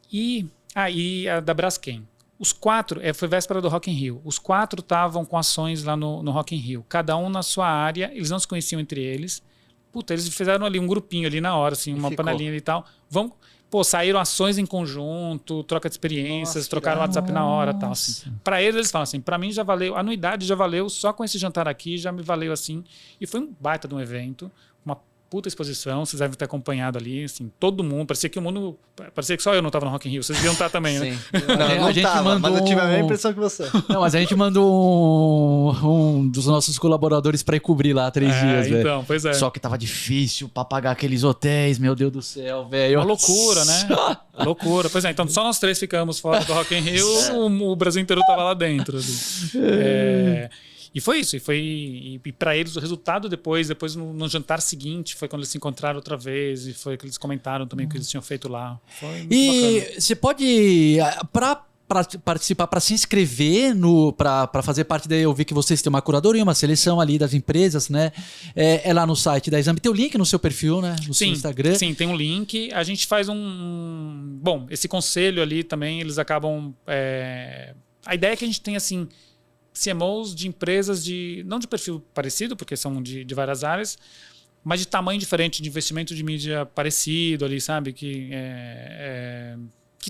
e a da Braskem. Os 4, foi véspera do Rock in Rio, os 4 estavam com ações lá no Rock in Rio, cada um na sua área, eles não se conheciam entre eles. Puta, eles fizeram ali um grupinho ali na hora, assim, uma panelinha e tal. Saíram ações em conjunto, troca de experiências, trocaram o WhatsApp na hora e tal. Assim. Para eles falam assim, para mim já valeu, a anuidade já valeu, só com esse jantar aqui já me valeu assim. E foi um baita de um evento, uma puta exposição, vocês devem ter acompanhado ali, assim, todo mundo, parecia que só eu não tava no Rock in Rio, vocês deviam estar também, né? Sim. Não tava, mas eu tive a mesma impressão que você. Não, mas a gente mandou um dos nossos colaboradores pra ir cobrir lá 3 dias, velho. Então, pois é. Só que tava difícil pra pagar aqueles hotéis, meu Deus do céu, velho. Uma loucura, né? Loucura. Pois é, então só nós 3 ficamos fora do Rock in Rio, o Brasil inteiro tava lá dentro. Assim. E foi isso, e para eles o resultado depois no jantar seguinte foi quando eles se encontraram outra vez e foi que eles comentaram também o que eles tinham feito lá. Foi muito bacana. Você pode, para participar, para se inscrever, para fazer parte daí, eu vi que vocês têm uma curadoria, uma seleção ali das empresas, né? É lá no site da Exame, tem o link no seu perfil, né? No seu Instagram. Sim, tem um link, a gente faz bom, esse conselho ali também, eles acabam, a ideia é que a gente tem assim, CMOs de empresas não de perfil parecido, porque são de várias áreas, mas de tamanho diferente, de investimento de mídia parecido ali, sabe? Que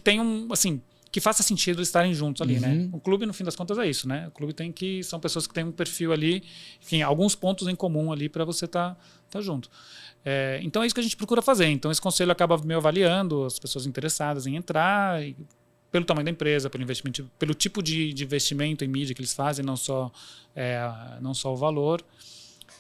tem assim, que faça sentido eles estarem juntos ali, né? O clube, no fim das contas, é isso, né? O clube são pessoas que têm um perfil ali, enfim, alguns pontos em comum ali para você tá junto. Então é isso que a gente procura fazer. Então esse conselho acaba me avaliando as pessoas interessadas em entrar, pelo tamanho da empresa, pelo investimento, pelo tipo de investimento em mídia que eles fazem, não só o valor.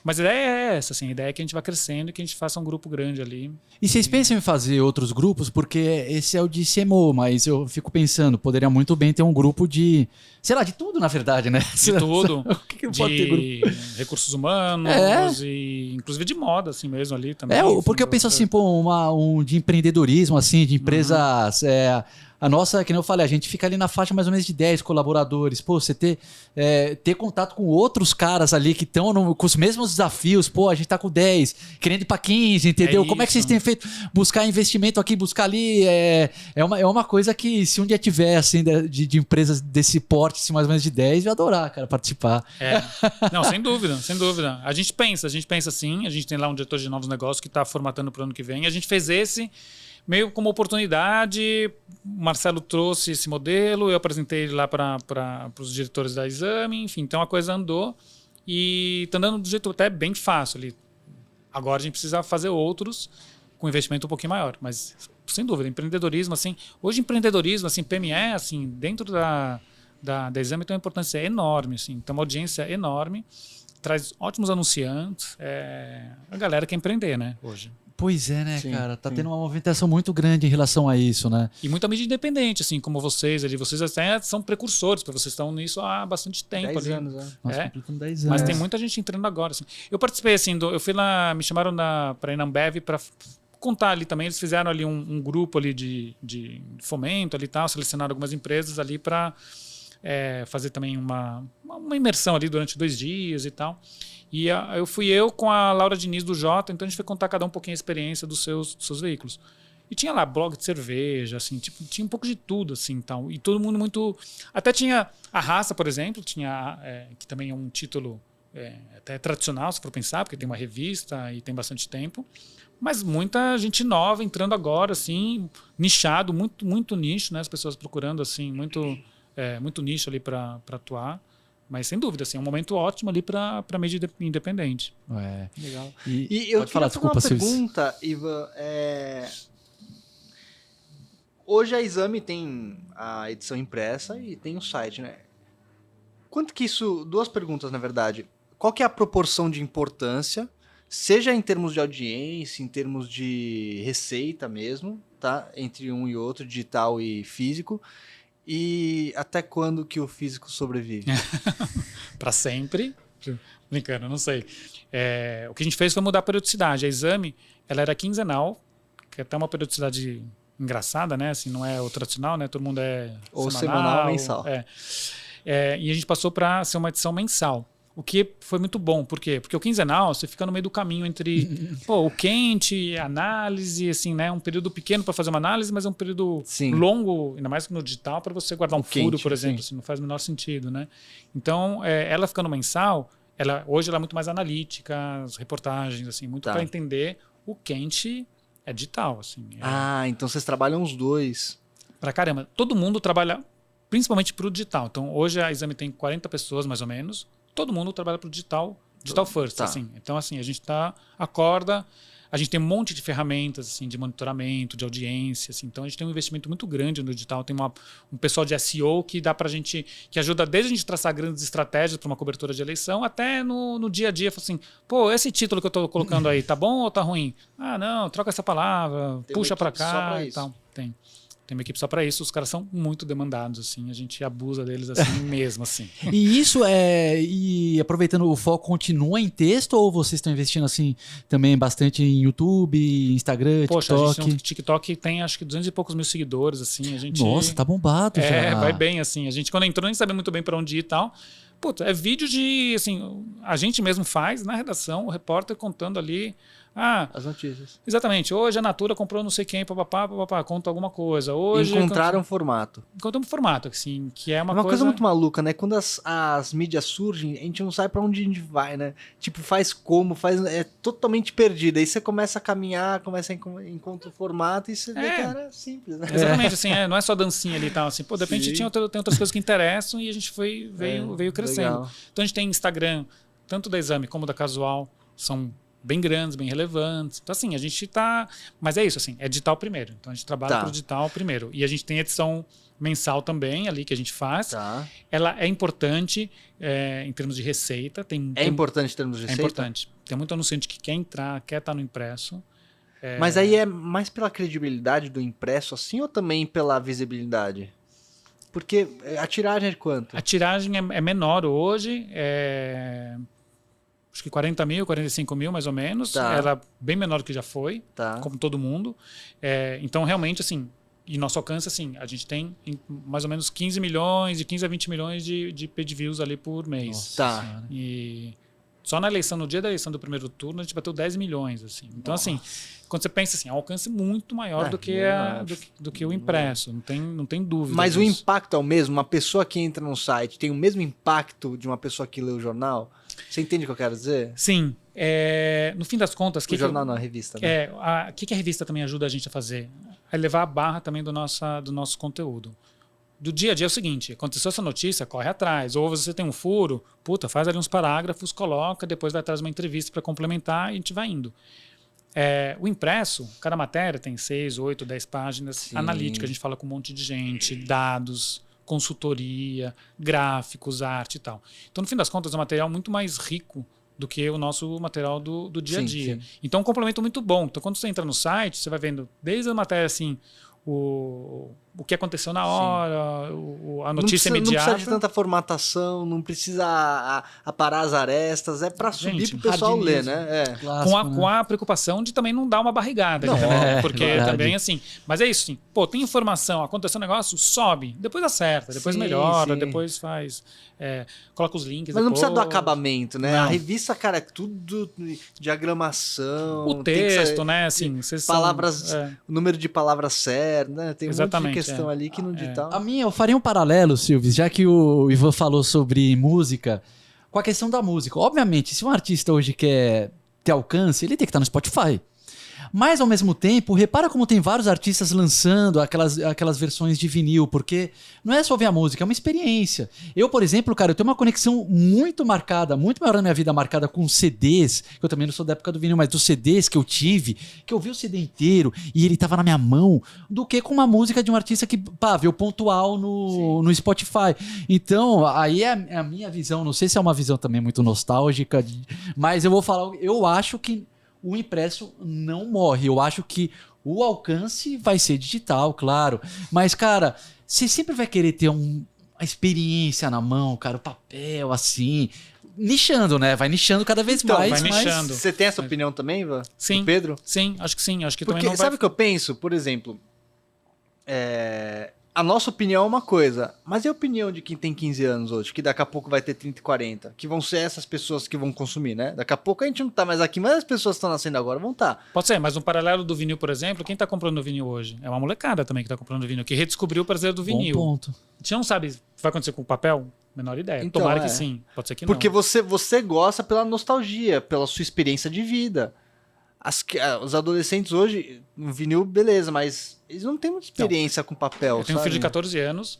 Mas a ideia é essa, assim, a ideia é que a gente vá crescendo e que a gente faça um grupo grande ali. E vocês pensam em fazer outros grupos? Porque esse é o de CMO, mas eu fico pensando, poderia muito bem ter um grupo de, sei lá, de tudo, na verdade, né? De tudo. O que pode ter grupo? Recursos humanos e inclusive de moda, assim mesmo, ali também. Porque eu penso assim, um de empreendedorismo, assim, de empresas... A nossa, que nem eu falei, a gente fica ali na faixa mais ou menos de 10 colaboradores. Pô, você ter contato com outros caras ali que estão com os mesmos desafios. Pô, a gente tá com 10, querendo ir pra 15, entendeu? Como é que vocês têm feito? Buscar investimento aqui, buscar ali. É uma coisa que, se um dia tiver, assim, de empresas desse porte, assim, mais ou menos de 10, eu ia adorar, cara, participar. Não, sem dúvida, sem dúvida. A gente pensa assim, a gente tem lá um diretor de novos negócios que tá formatando pro ano que vem. A gente fez esse meio como oportunidade. O Marcelo trouxe esse modelo, eu apresentei ele lá para os diretores da Exame, enfim, então a coisa andou e está andando do jeito até bem fácil ali. Agora a gente precisa fazer outros com investimento um pouquinho maior, mas sem dúvida, empreendedorismo, assim, hoje empreendedorismo, assim, PME, assim, dentro da Exame tem uma importância enorme, assim, tem uma audiência enorme, traz ótimos anunciantes, a galera quer empreender, né, hoje. Pois é, né, Sim, cara? Tá sim. tendo uma movimentação muito grande em relação a isso, né? E muita mídia independente, assim, como vocês ali. Vocês até são precursores, porque vocês estão nisso há bastante tempo 10 ali. anos, né? Nós É. completamos 10 anos. Mas tem muita gente entrando agora, assim. Eu participei, assim, eu fui lá, me chamaram para ir na Ambev para contar ali também. Eles fizeram ali um grupo ali de fomento ali e tal, selecionaram algumas empresas ali para fazer também uma imersão ali durante 2 dias e tal. E eu fui com a Laura Diniz do Jota, então a gente foi contar cada um pouquinho a experiência dos seus veículos. E tinha lá blog de cerveja, assim, tipo, tinha um pouco de tudo, assim, tal. E todo mundo muito... Até tinha a Raça, por exemplo, tinha que também é um título até tradicional, se for pensar, porque tem uma revista e tem bastante tempo. Mas muita gente nova entrando agora, assim, nichado, muito, muito nicho, né? As pessoas procurando, assim, muito nicho ali para atuar. Mas, sem dúvida, assim, é um momento ótimo ali para mídia independente. Legal. E eu pode falar, queria fazer desculpa, uma Silvio. pergunta, Ivan. Hoje a Exame tem a edição impressa e tem o site, né? Quanto que isso... 2 perguntas, na verdade. Qual que é a proporção de importância, seja em termos de audiência, em termos de receita mesmo, tá? Entre um e outro, digital e físico. E até quando que o físico sobrevive? Para sempre. Brincando, não sei. O que a gente fez foi mudar a periodicidade. A Exame, ela era quinzenal, que é até uma periodicidade engraçada, né? Assim, não é o tradicional, né? Todo mundo Ou semanal ou mensal. E a gente passou para ser uma edição mensal. O que foi muito bom. Por quê? Porque o quinzenal, você fica no meio do caminho entre o quente, análise, assim, né? Um período pequeno para fazer uma análise, mas é um período longo, ainda mais no digital, para você guardar um furo, quente, por exemplo. Assim, não faz o menor sentido, né? Então, ela ficando mensal, hoje ela é muito mais analítica, as reportagens, assim, muito para entender o quente é digital, assim. Então vocês trabalham os dois. Pra caramba. Todo mundo trabalha principalmente para o digital. Então, hoje a Exame tem 40 pessoas, mais ou menos. Todo mundo trabalha para o digital first, assim. Então, assim, a gente acorda, a gente tem um monte de ferramentas, assim, de monitoramento, de audiência, assim. Então, a gente tem um investimento muito grande no digital. Tem um pessoal de SEO que dá pra gente, que ajuda desde a gente traçar grandes estratégias para uma cobertura de eleição, até no dia a dia, fala assim, pô, esse título que eu tô colocando aí, tá bom ou tá ruim? Ah, não, troca essa palavra, puxa para cá e tal. Tem uma equipe só para isso, os caras são muito demandados, assim, a gente abusa deles assim mesmo, assim. E isso e aproveitando, o foco continua em texto ou vocês estão investindo assim também bastante em YouTube, Instagram, Poxa, TikTok? a gente tem um TikTok tem acho que 200 e poucos mil seguidores, assim, a gente... Nossa, tá bombado já. Vai bem, assim, a gente quando entrou nem sabia muito bem para onde ir e tal. Puta, é vídeo de, assim, a gente mesmo faz na redação, o repórter contando ali... as notícias. Exatamente. Hoje a Natura comprou não sei quem, papapá, conta alguma coisa. Hoje Encontraram um formato. Encontramos um formato, assim, que é uma coisa muito maluca, né? Quando as mídias surgem, a gente não sabe pra onde a gente vai, né? Tipo, é totalmente perdido. Aí você começa a caminhar, encontra o formato e você vê que era simples, né? Exatamente, assim, não é só dancinha ali e tal, assim, pô, de repente tem outras coisas que interessam e a gente veio crescendo. Legal. Então a gente tem Instagram, tanto da Exame como da Casual, são bem grandes, bem relevantes. Então, assim, a gente tá... Mas é isso, assim, é digital primeiro. Então, a gente trabalha pro digital primeiro. E a gente tem edição mensal também ali que a gente faz. Ela é importante em termos de receita. Importante em termos de receita? É importante. Tem muito anunciante que quer entrar, quer estar no impresso. Mas aí é mais pela credibilidade do impresso, assim, ou também pela visibilidade? Porque a tiragem é de quanto? A tiragem é menor hoje, acho que 40 mil, 45 mil, mais ou menos. Ela é bem menor do que já foi, como todo mundo. Então, realmente, assim, E nosso alcance, assim, a gente tem mais ou menos 15 milhões, de 15 a 20 milhões de page views ali por mês. Nossa Tá. Senhora. E só na eleição, no dia da eleição do primeiro turno, a gente bateu 10 milhões. Assim. Então, assim, quando você pensa assim, é um alcance muito maior do que o impresso. Não tem dúvida. Mas o disso. impacto é o mesmo? Uma pessoa que entra no site tem o mesmo impacto de uma pessoa que lê o jornal? Você entende o que eu quero dizer? Sim. No fim das contas... O jornal não, a revista. Né? O que a revista também ajuda a gente a fazer? É levar a barra também do nosso conteúdo. Do dia a dia é o seguinte, aconteceu essa notícia, corre atrás. Ou você tem um furo, faz ali uns parágrafos, coloca, depois vai atrás de uma entrevista para complementar e a gente vai indo. O impresso, cada matéria tem 6, 8, 10 páginas. Sim. Analítica, a gente fala com um monte de gente, dados, consultoria, gráficos, arte e tal. Então, no fim das contas, é um material muito mais rico do que o nosso material do dia a dia. Sim. Então, é um complemento muito bom. Então, quando você entra no site, você vai vendo desde a matéria assim, o que aconteceu na hora, a notícia Não imediata. precisa de tanta formatação, não precisa aparar as arestas, é para subir Gente, pro pessoal ler, hardiness, né? Clássico, Com a preocupação de também não dar uma barrigada. Não, ali também, é porque verdade. também, assim... Mas é isso, sim. Tem informação, aconteceu um negócio, sobe. Depois acerta, depois Sim, melhora, sim. depois faz... coloca os links Mas não depois. precisa do acabamento, né? Não. A revista, cara, é tudo diagramação. O tem que texto, saber- né? Assim, vocês palavras, são, o número de palavras certas, né? Tem um monte de Exatamente, questão ali que no digital... Eu faria um paralelo, Silvio, já que o Ivan falou sobre música, com a questão da música. Obviamente, se um artista hoje quer ter alcance, ele tem que estar no Spotify. Mas, ao mesmo tempo, repara como tem vários artistas lançando aquelas versões de vinil, porque não é só ouvir a música, é uma experiência. Eu, por exemplo, cara, eu tenho uma conexão muito marcada, muito maior na minha vida marcada com CDs, que eu também não sou da época do vinil, mas dos CDs que eu tive, que eu vi o CD inteiro e ele tava na minha mão, do que com uma música de um artista que, veio pontual no Spotify. Então, aí é a minha visão, não sei se é uma visão também muito nostálgica, mas eu vou falar, eu acho que o impresso não morre. Eu acho que o alcance vai ser digital, claro. Mas, cara, você sempre vai querer ter uma experiência na mão, cara, o papel, assim. Nichando, né? Vai nichando cada vez Então, mais. vai mas- nichando. Você tem essa opinião também, Ivan? Sim. Do Pedro? Sim, acho que sim. Acho que Porque também não vai... sabe o que eu penso? Por exemplo, a nossa opinião é uma coisa, mas e a opinião de quem tem 15 anos hoje, que daqui a pouco vai ter 30 e 40, que vão ser essas pessoas que vão consumir, né? Daqui a pouco a gente não tá mais aqui, mas as pessoas que estão nascendo agora vão estar. Pode ser, mas um paralelo do vinil, por exemplo, quem está comprando vinil hoje? É uma molecada também que está comprando vinil, que redescobriu o prazer do Bom vinil. ponto. A gente não sabe o que vai acontecer com o papel? Menor ideia. Então, Tomara que sim, pode ser que Porque não. você gosta pela nostalgia, pela sua experiência de vida. Os adolescentes hoje, no vinil, beleza, mas eles não têm muita experiência com papel, Eu tenho um filho de 14 anos,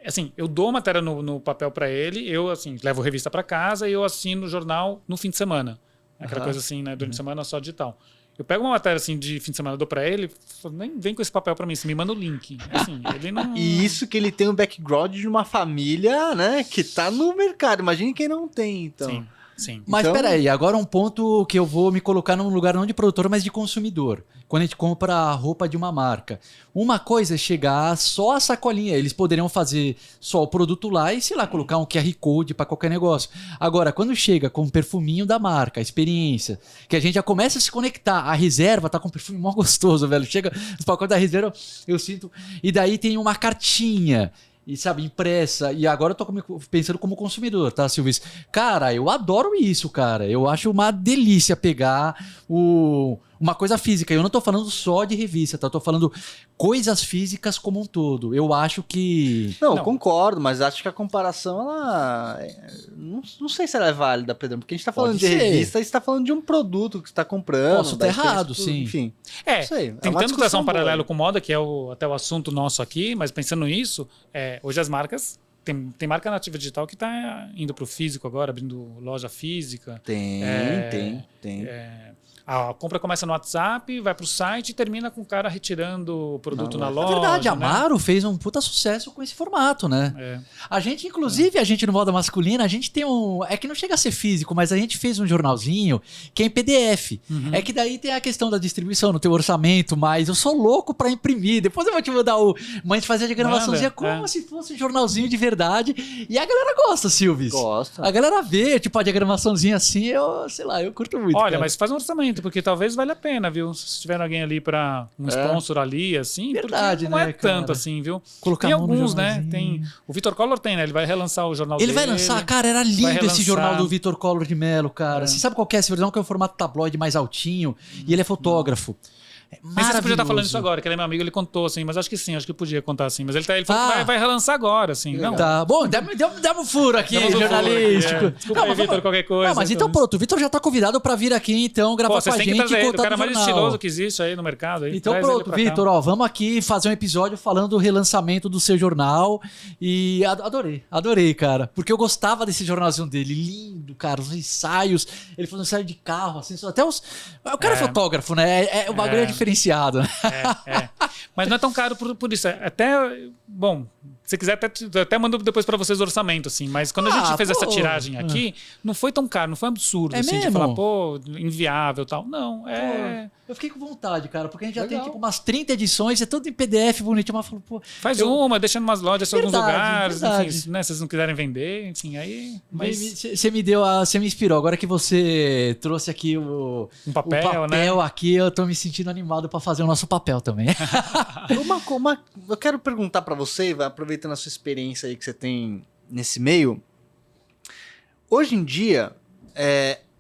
assim, eu dou matéria no papel para ele, eu, assim, levo revista para casa e eu assino o jornal no fim de semana. Aquela Aham. coisa assim, né, durante a semana só digital. Eu pego uma matéria assim de fim de semana, dou para ele, falo, nem vem com esse papel para mim, você me manda o link. Assim, ele não... E isso que ele tem um background de uma família, né, que tá no mercado. Imagine quem não tem, então. Sim, sim. Mas Então- peraí, agora um ponto que eu vou me colocar num lugar não de produtor, mas de consumidor. Quando a gente compra a roupa de uma marca. Uma coisa é chegar só a sacolinha. Eles poderiam fazer só o produto lá e, sei lá, colocar um QR Code para qualquer negócio. Agora, quando chega com o perfuminho da marca, a experiência, que a gente já começa a se conectar. A reserva tá com um perfume mó gostoso, velho. Chega os pacotes da reserva, eu sinto. E daí tem uma cartinha. E sabe, impressa. E agora eu tô pensando como consumidor, tá, Silvio? Cara, eu adoro isso, cara. Eu acho uma delícia pegar uma coisa física. Eu não tô falando só de revista, tá? Eu tô falando coisas físicas como um todo. Eu acho que... Não, Não. concordo, mas acho que a comparação, ela... Não sei se ela é válida, Pedro, porque a gente tá falando Pode de ser. revista e você tá falando de um produto que você tá comprando. Posso da tá experiência errado, tudo, sim. Enfim, É, não sei, é uma tentando traçar discussão um paralelo boa. com moda, que é até o assunto nosso aqui, mas pensando nisso, hoje as marcas, tem marca nativa digital que está indo para o físico agora, abrindo loja física. Tem. A compra começa no WhatsApp, vai para o site e termina com o cara retirando o produto Na na loja. loja. É verdade, a né? Amaro fez um puta sucesso com esse formato, né? É. A gente, inclusive, a gente no Moda Masculina, a gente tem um... É que não chega a ser físico, mas a gente fez um jornalzinho que é em PDF. É que daí tem a questão da distribuição, no teu orçamento, mas eu sou louco pra imprimir. Depois eu vou te mandar o... Mas a gente fazia de gravaçãozinha Manda, como se fosse um jornalzinho de Não, verdade. E a galera gosta, Silvis. Gosta. A galera vê, tipo, a diagramaçãozinha assim, sei lá, eu curto muito. Olha, cara. mas faz um orçamento, porque talvez valha a pena, viu? Se tiver alguém ali pra um sponsor ali, assim, Verdade, porque não né, é tanto cara? assim, viu? Colocar Tem a mão no alguns, né? jornalzinho. Tem, o Vitor Collor tem, né? Ele vai relançar o jornal Ele dele. vai lançar, cara, era lindo vai esse relançar. jornal do Vitor Collor de Mello, cara. Você sabe qual que é esse jornal? Que é o formato tabloide mais altinho, e ele é fotógrafo. É Nem sei se você podia estar falando maravilhoso. isso agora, que ele é meu amigo, ele contou, assim, mas acho que sim, acho que podia contar assim. Mas ele falou que vai relançar agora, assim. Não, Tá, bom, dá um furo aqui, Demos um furo jornalístico. aqui, é. Desculpa aí, mas Vitor, qualquer coisa. Não, mas então pronto, o Vitor já tá convidado pra vir aqui, então, gravar Pô, com vocês a têm que gente trazer e ele, o contar cara do mais jornal. estiloso que existe aí no mercado. Aí, Então traz ele pronto, pra cá. Vitor, ó, vamos aqui fazer um episódio falando do relançamento do seu jornal e adorei, cara, porque eu gostava desse jornalzinho dele, lindo, cara, os ensaios, ele fazia um ensaio de carro, assim, até os... O cara é fotógrafo, né, o bagulho é diferenciado, né? Mas não é tão caro por isso. Até, bom, se quiser, até mando depois pra vocês o orçamento, assim. Mas quando a gente fez essa tiragem aqui, não foi tão caro, não foi absurdo, assim, de mesmo? falar, pô, inviável e tal. Não, Eu fiquei com vontade, cara, porque a gente já tem Legal. tipo umas 30 edições, é tudo em PDF bonitinho, mas falou, pô... Faz uma, deixa em umas lojas em alguns Verdade, lugares, verdade. enfim, né, se vocês não quiserem vender, enfim, aí... Mas Você me inspirou, agora que você trouxe aqui o papel, né? aqui, eu tô me sentindo animado pra fazer o nosso papel também. Eu quero perguntar pra você, aproveitando a sua experiência aí que você tem nesse meio. Hoje em dia,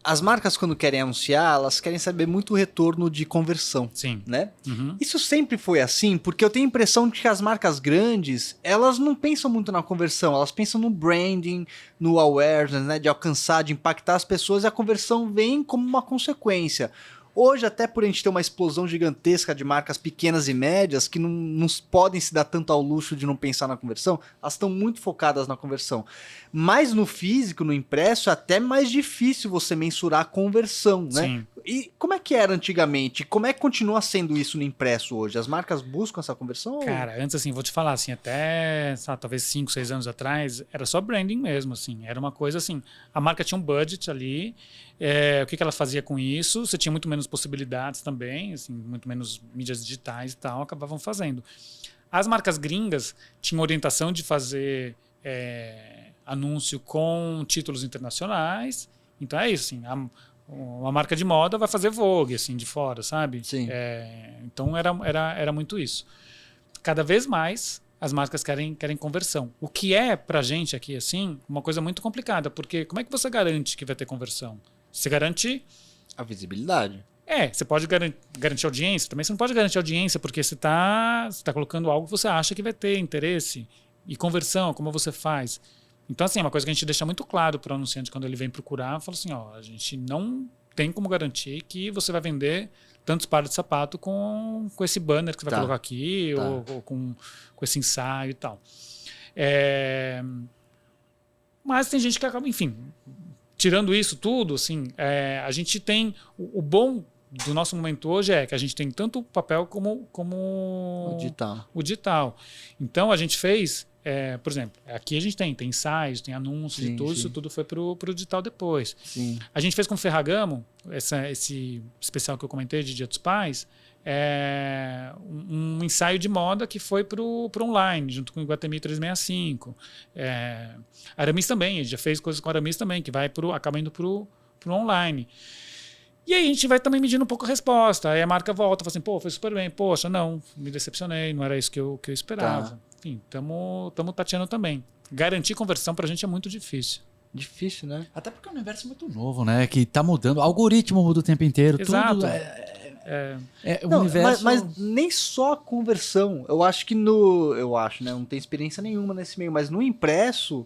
as marcas quando querem anunciar, elas querem saber muito o retorno de conversão, sim. né? Uhum. Isso sempre foi assim, porque eu tenho a impressão de que as marcas grandes, elas não pensam muito na conversão, elas pensam no branding, no awareness, né, de alcançar, de impactar as pessoas, e a conversão vem como uma consequência. Hoje, até por a gente ter uma explosão gigantesca de marcas pequenas e médias que não podem se dar tanto ao luxo de não pensar na conversão, elas estão muito focadas na conversão. Mas no físico, no impresso, é até mais difícil você mensurar a conversão, né? Sim. E como é que era antigamente? Como é que continua sendo isso no impresso hoje? As marcas buscam essa conversão? Cara, antes assim, vou te falar, assim, até, sabe, talvez 5, 6 anos atrás, era só branding mesmo, assim, era uma coisa assim, a marca tinha um budget ali, o que ela fazia com isso, você tinha muito menos possibilidades também, assim, muito menos mídias digitais e tal, acabavam fazendo. As marcas gringas tinham orientação de fazer anúncio com títulos internacionais, então é isso, assim, uma marca de moda vai fazer Vogue, assim, de fora, sabe? Sim. Então era muito isso. Cada vez mais as marcas querem conversão. O que é pra gente aqui, assim, uma coisa muito complicada, porque como é que você garante que vai ter conversão? Você garante... A visibilidade. Você pode garantir audiência, também você não pode garantir audiência, porque você tá colocando algo que você acha que vai ter interesse. E conversão, como você faz? Então, assim, é uma coisa que a gente deixa muito claro para o anunciante quando ele vem procurar, fala assim, ó, a gente não tem como garantir que você vai vender tantos pares de sapato com esse banner que você vai colocar aqui, ou com esse ensaio e tal. Mas tem gente que acaba, enfim, tirando isso tudo, assim, a gente tem o bom do nosso momento hoje é que a gente tem tanto o papel como o digital. Então a gente fez, por exemplo, aqui a gente tem ensaios, tem anúncios e tudo, isso tudo foi pro digital depois. Sim. A gente fez com o Ferragamo, esse especial que eu comentei de Dia dos Pais, um ensaio de moda que foi pro online, junto com o Iguatemi 365. Aramis também, a gente já fez coisas com Aramis também, que acaba indo pro online. E aí a gente vai também medindo um pouco a resposta. Aí a marca volta, fala assim, pô, foi super bem. Poxa, não, me decepcionei, não era isso que eu esperava. Enfim, estamos tateando também. Garantir conversão pra gente é muito difícil. Difícil, né? Até porque é um universo muito novo, né? Que tá mudando. O algoritmo muda o tempo inteiro. Exato. Tudo o Não, universo... mas nem só a conversão. Eu acho que né? Não tenho experiência nenhuma nesse meio, mas no impresso,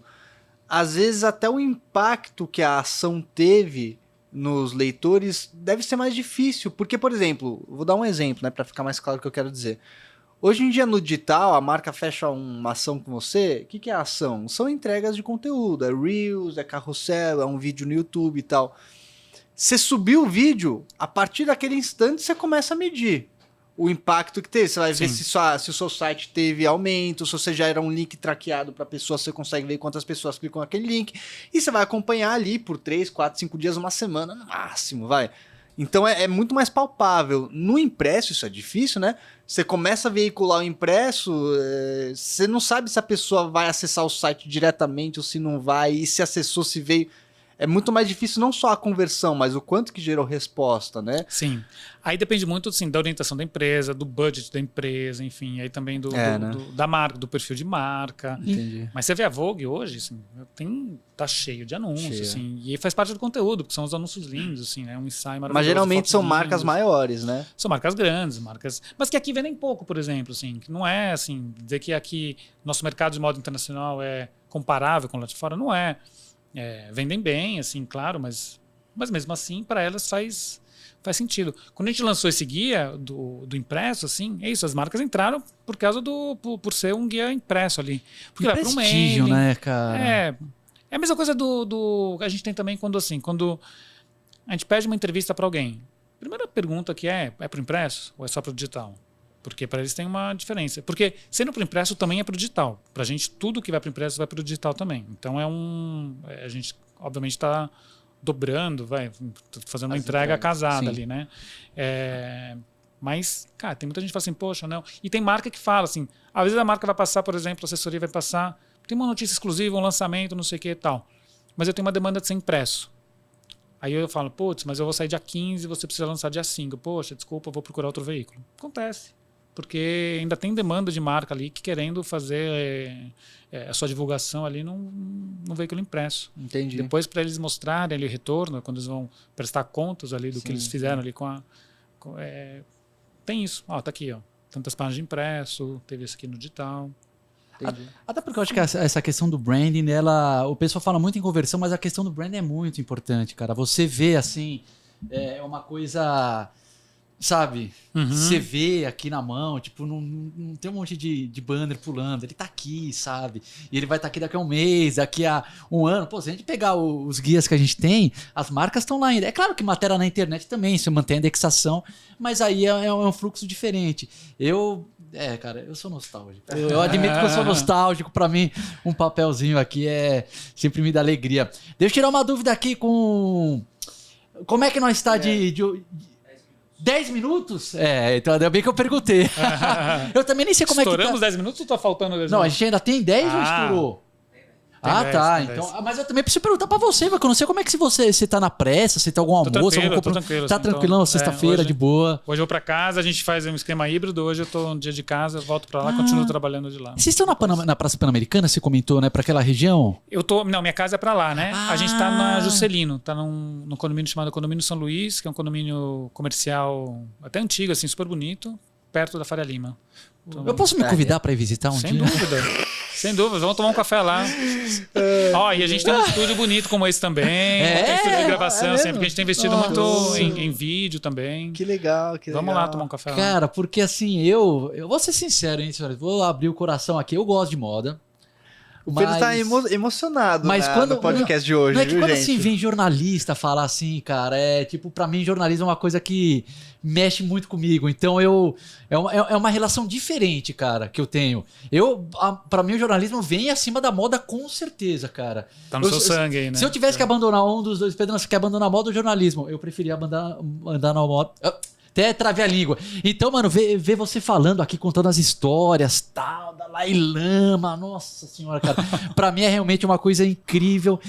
às vezes até o impacto que a ação teve nos leitores deve ser mais difícil. Porque, por exemplo, vou dar um exemplo, né? Pra ficar mais claro o que eu quero dizer. Hoje em dia, no digital, a marca fecha uma ação com você. O que é a ação? São entregas de conteúdo. É Reels, é carrossel, é um vídeo no YouTube e tal. Você subiu o vídeo, a partir daquele instante você começa a medir o impacto que teve. Você vai ver se o seu site teve aumento, se você já era um link traqueado para a pessoa, você consegue ver quantas pessoas clicam naquele link. E você vai acompanhar ali por 3, 4, 5 dias, uma semana no máximo, vai. Então é muito mais palpável. No impresso isso é difícil, né? Você começa a veicular o impresso, você não sabe se a pessoa vai acessar o site diretamente ou se não vai, e se acessou, se veio. É muito mais difícil não só a conversão, mas o quanto que gerou resposta, né? Sim. Aí depende muito assim, da orientação da empresa, do budget da empresa, enfim, aí também da marca, do perfil de marca. Entendi. Mas você vê a Vogue hoje, assim, tá cheio de anúncios, assim, e aí faz parte do conteúdo, porque são os anúncios lindos, assim, né? Um ensaio maravilhoso. Mas geralmente fotos são lindas. marcas maiores, né? São marcas grandes, mas que aqui vendem pouco, por exemplo, assim, que não é assim, dizer que aqui nosso mercado de moda internacional é comparável com o lá de fora, não é. Vendem bem, assim, claro, mas mesmo assim, para elas faz sentido. Quando a gente lançou esse guia do impresso, assim, é isso, as marcas entraram por causa por ser um guia impresso ali. Porque vai para um prestígio, mailing, né, cara? É a mesma coisa do a gente tem também quando a gente pede uma entrevista para alguém. Primeira pergunta que é para o impresso ou é só para o digital? Porque para eles tem uma diferença. Porque sendo para o impresso também é para o digital. Para a gente, tudo que vai para o impresso vai para o digital também. Então a gente obviamente está dobrando, fazendo uma entrega casada. Sim. Ali, né? Mas, cara, tem muita gente que fala assim, poxa, não. E tem marca que fala assim, às vezes a marca vai passar, por exemplo, a assessoria vai passar, tem uma notícia exclusiva, um lançamento, não sei o que e tal. Mas eu tenho uma demanda de ser impresso. Aí eu falo, putz, mas eu vou sair dia 15 e você precisa lançar dia 5. Poxa, desculpa, eu vou procurar outro veículo. Acontece. Porque ainda tem demanda de marca ali que querendo fazer a sua divulgação ali num veículo impresso. Entendi. Depois, para eles mostrarem ali o retorno, quando eles vão prestar contas ali do que eles fizeram ali tem isso. Tá aqui, ó. Tantas páginas de impresso, teve esse aqui no digital. Até porque eu acho que essa questão do branding, o pessoal fala muito em conversão, mas a questão do branding é muito importante, cara. Você vê, assim, é uma coisa... Sabe? Você vê aqui na mão, tipo, não tem um monte de banner pulando. Ele tá aqui, sabe? E ele vai estar aqui daqui a um mês, daqui a um ano. Pô, se a gente pegar os guias que a gente tem, as marcas estão lá ainda. É claro que matéria na internet também, você mantém a indexação, mas aí é um fluxo diferente. Cara, eu sou nostálgico. Eu admito que eu sou nostálgico. Pra mim, um papelzinho aqui sempre me dá alegria. Deixa eu tirar uma dúvida aqui com... Como é que nós está de 10 minutos? Então ainda bem que eu perguntei. Eu também nem sei como Estouramos é que tá. 10 minutos ou tá faltando 10 minutos? Não, a gente ainda tem 10 ou estourou? Tá. Então, mas eu também preciso perguntar pra você, porque eu não sei como é que você tá na pressa, se tem algum almoço, tô tranquilo. Tá tranquilão, sexta-feira, de boa. Hoje eu vou pra casa, a gente faz um esquema híbrido, hoje eu tô um dia de casa, volto pra lá, continuo trabalhando de lá. Vocês estão na Praça Pan-Americana, você comentou, né, pra aquela região? Não, minha casa é pra lá, né? A gente tá na Juscelino, tá num condomínio chamado Condomínio São Luís, que é um condomínio comercial até antigo, assim, super bonito, perto da Faria Lima. Então, eu posso me convidar pra ir visitar um dia? Sem dúvida, vamos tomar um café lá. E a gente tem um estúdio bonito como esse também. Tem estúdio de gravação, assim, porque a gente tem investido muito em vídeo também. Que legal, Vamos lá tomar um café lá. Cara, porque assim, eu vou ser sincero, hein, senhores? Vou abrir o coração aqui. Eu gosto de moda. O Pedro tá emocionado no podcast de hoje, não é que quando gente? assim, vem jornalista falar assim, cara, pra mim jornalismo é uma coisa que mexe muito comigo. Então é uma relação diferente, cara, que eu tenho. Pra mim o jornalismo vem acima da moda com certeza, cara. Tá no seu sangue aí, né? Se eu tivesse que abandonar um dos dois, Pedro, você quer abandonar a moda ou o jornalismo? Eu preferia andar na moda... Até travei a língua. Então, mano, ver você falando aqui, contando as histórias, tal, da Dalai Lama, nossa senhora, cara. Pra mim é realmente uma coisa incrível.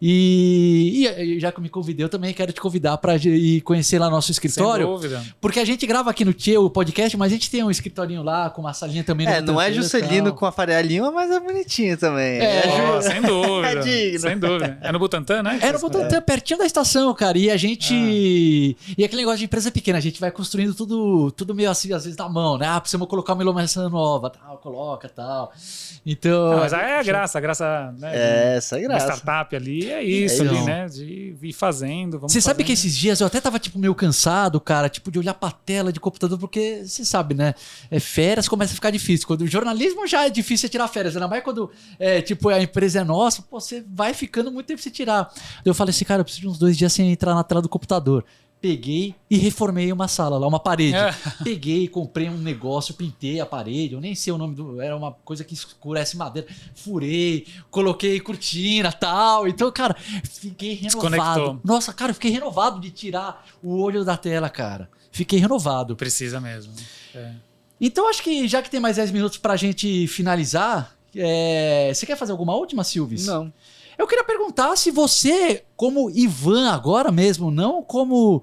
E já que eu me convidei, eu também quero te convidar pra ir conhecer lá nosso escritório. Sem dúvida. Porque a gente grava aqui no Tchê, o podcast, mas a gente tem um escritorinho lá, com uma salinha também. Não é Juscelino com a Faria Lima, mas é bonitinho também. Sem dúvida. É digno. Sem dúvida. É no Butantã, né? É no Butantã, pertinho da estação, cara. E a gente... E aquele negócio de empresa pequena, a gente vai construindo tudo meio assim, às vezes na mão, né? Precisamos colocar uma iluminação nova, tal, coloca, tal. Então... mas aí é a graça, né? Essa é a graça. Startup ali, é isso ali, né? De ir fazendo, Você sabe que esses dias eu até tava, meio cansado, cara, de olhar pra tela de computador, porque você sabe, né? Férias começa a ficar difícil. Quando o jornalismo já é difícil tirar férias, ainda mais quando a empresa é nossa, você vai ficando muito tempo sem tirar. Eu falei assim, cara, eu preciso de uns 2 dias sem entrar na tela do computador. peguei e reformei uma sala lá, uma parede. É. Peguei, comprei um negócio, pintei a parede, eu nem sei o nome era uma coisa que escurece madeira. Furei, coloquei cortina, tal. Então, cara, fiquei renovado. Desconectou. Nossa, cara, eu fiquei renovado de tirar o olho da tela, cara. Fiquei renovado. Precisa mesmo. É. Então, acho que já que tem mais 10 minutos pra gente finalizar, você quer fazer alguma última, Silvis? Não. Eu queria perguntar se você, como Ivan agora mesmo, não como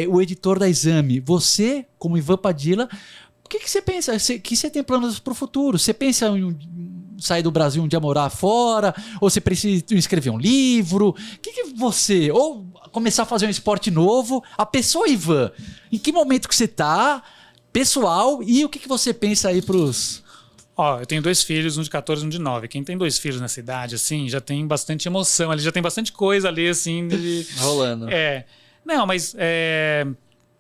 o editor da Exame, você, como Ivan Padilla, o que você pensa? Que você tem planos para o futuro? Você pensa em sair do Brasil um dia morar fora? Ou você precisa escrever um livro? O que você... Ou começar a fazer um esporte novo? A pessoa Ivan, em que momento que você está, pessoal, e o que você pensa aí pros... Ó, eu tenho 2 filhos, um de 14 e um de 9. Quem tem 2 filhos nessa idade, assim, já tem bastante emoção ali, já tem bastante coisa ali, assim. Rolando. Não, mas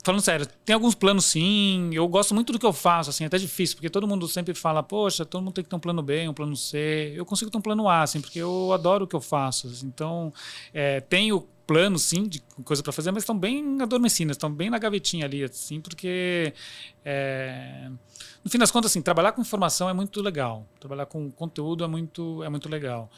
falando sério, tem alguns planos sim. Eu gosto muito do que eu faço, assim, é até difícil, porque todo mundo sempre fala, poxa, todo mundo tem que ter um plano B, um plano C. Eu consigo ter um plano A, assim, porque eu adoro o que eu faço. Assim, então, tenho planos, sim, de coisa para fazer, mas estão bem adormecidas, estão bem na gavetinha ali, assim, porque... no fim das contas, assim, trabalhar com informação é muito legal. Trabalhar com conteúdo é muito legal.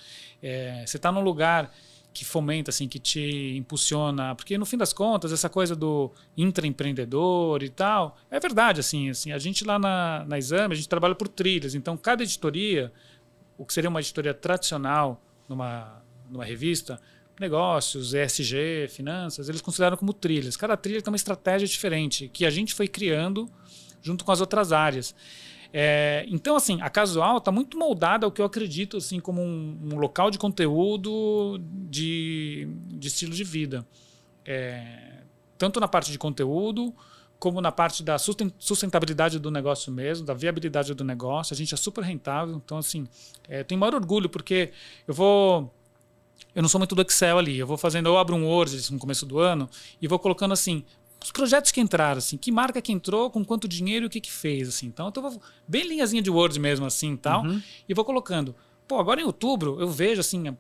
Você está num lugar que fomenta, assim, que te impulsiona, porque no fim das contas, essa coisa do intraempreendedor e tal, é verdade, assim a gente lá na Exame, a gente trabalha por trilhas, então cada editoria, o que seria uma editoria tradicional numa revista, negócios, ESG, finanças, eles consideram como trilhas. Cada trilha tem uma estratégia diferente, que a gente foi criando junto com as outras áreas. Então, assim, a Casual está muito moldada ao que eu acredito assim, como um local de conteúdo de estilo de vida. Tanto na parte de conteúdo, como na parte da sustentabilidade do negócio mesmo, da viabilidade do negócio. A gente é super rentável. Então, assim, tenho maior orgulho, porque eu não sou muito do Excel ali. Eu abro um Word no começo do ano e vou colocando assim, os projetos que entraram, assim, que marca que entrou, com quanto dinheiro e o que fez, assim. Então, eu tô bem linhazinha de Word mesmo, assim, tal, e vou colocando. Pô, agora em outubro, eu vejo, assim,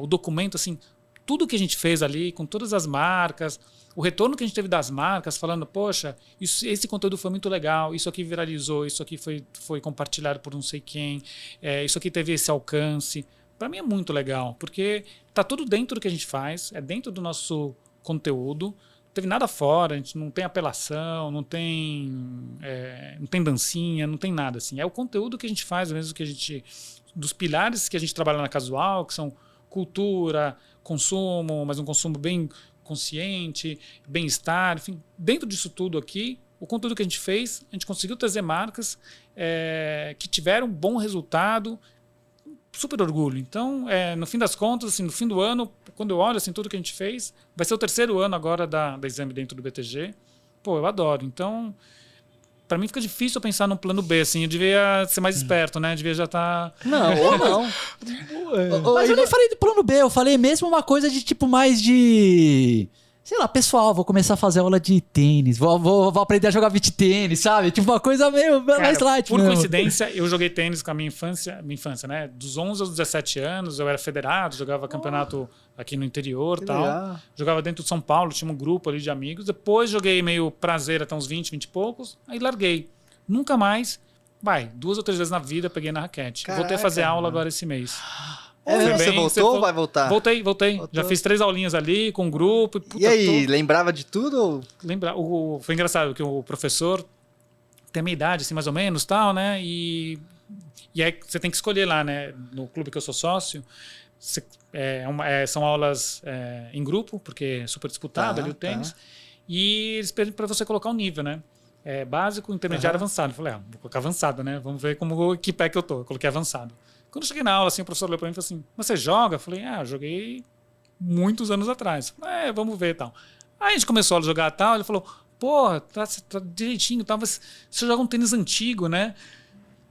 o documento, assim, tudo que a gente fez ali, com todas as marcas, o retorno que a gente teve das marcas, falando, poxa, esse conteúdo foi muito legal, isso aqui viralizou, isso aqui foi compartilhado por não sei quem, isso aqui teve esse alcance. Para mim é muito legal, porque tá tudo dentro do que a gente faz, é dentro do nosso conteúdo, não teve nada fora, a gente não tem apelação, não tem dancinha, não tem nada assim. É o conteúdo que a gente faz, mesmo que a gente, dos pilares que a gente trabalha na Casual, que são cultura, consumo, mas um consumo bem consciente, bem-estar, enfim, dentro disso tudo aqui, o conteúdo que a gente fez, a gente conseguiu trazer marcas que tiveram um bom resultado, super orgulho. Então, no fim das contas, assim, no fim do ano, quando eu olho assim, tudo que a gente fez, vai ser o 3º ano agora da Exame dentro do BTG. Pô, eu adoro. Então, para mim fica difícil pensar num plano B, assim, eu devia ser mais esperto, né? Eu devia já estar... Não, ou não. Mas eu nem falei do plano B, eu falei mesmo uma coisa de tipo mais de... Sei lá, pessoal, vou começar a fazer aula de tênis, vou aprender a jogar beach tênis, sabe? Tipo uma coisa meio mais light por mesmo. coincidência, eu joguei tênis com a minha infância, né? Dos 11 aos 17 anos, eu era federado, jogava campeonato aqui no interior e tal. Legal. Jogava dentro de São Paulo, tinha um grupo ali de amigos. Depois joguei meio prazer até uns 20 e poucos, aí larguei. Nunca mais, 2 ou 3 vezes na vida peguei na raquete. Caraca, Voltei a fazer aula mano. agora esse mês. Você voltou ou vai voltar? Voltei. Voltou. Já fiz 3 aulinhas ali com um grupo. Puta, E aí, lembrava de tudo? Foi engraçado que o professor tem a minha idade, assim, mais ou menos, tal, né? E aí você tem que escolher lá, né? No clube que eu sou sócio, são aulas em grupo, porque é super disputado ali o tênis. E eles pedem para você colocar um nível, né? Básico, intermediário, avançado. Eu falei, vou colocar avançado, né? Vamos ver que pé que eu tô. Eu coloquei avançado. Quando eu cheguei na aula, assim, o professor olhou para mim e falou assim, mas você joga? Eu falei, eu joguei muitos anos atrás. Vamos ver e tal. Aí a gente começou a jogar e tal, ele falou, pô, tá direitinho, tal, mas você joga um tênis antigo, né?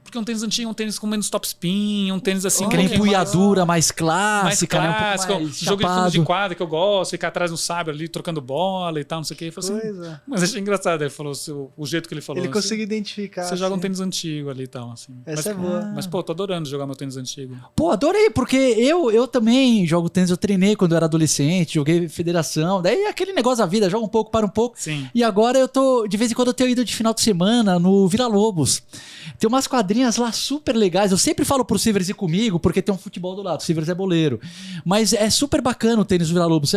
porque um tênis antigo é um tênis com menos topspin, um tênis assim... Aquela um pouquinho empunhadura mais mais clássica, né? Um pouco clássico, mais jogo de fundo de chapado. quadra que eu gosto, ficar atrás do sabre ali, trocando bola e tal, não sei o que. Ele falou assim, Coisa. mas achei engraçado, ele falou, o jeito que ele falou. Ele assim, conseguiu identificar. você joga um assim. tênis antigo ali e tal, assim. Essa é boa. Mas, pô, tô adorando jogar meu tênis antigo. Pô, adorei, porque eu também jogo tênis, eu treinei quando eu era adolescente, joguei federação, daí aquele negócio da vida, joga um pouco, para um pouco. Sim. E agora de vez em quando eu tenho ido de final de semana no Vila Lobos. Tem umas quadrinhas lá super legais. Eu sempre falo pro Sivers ir comigo, porque tem um futebol do lado. O Sivers é boleiro. Mas é super bacana o tênis do Vila Lobos.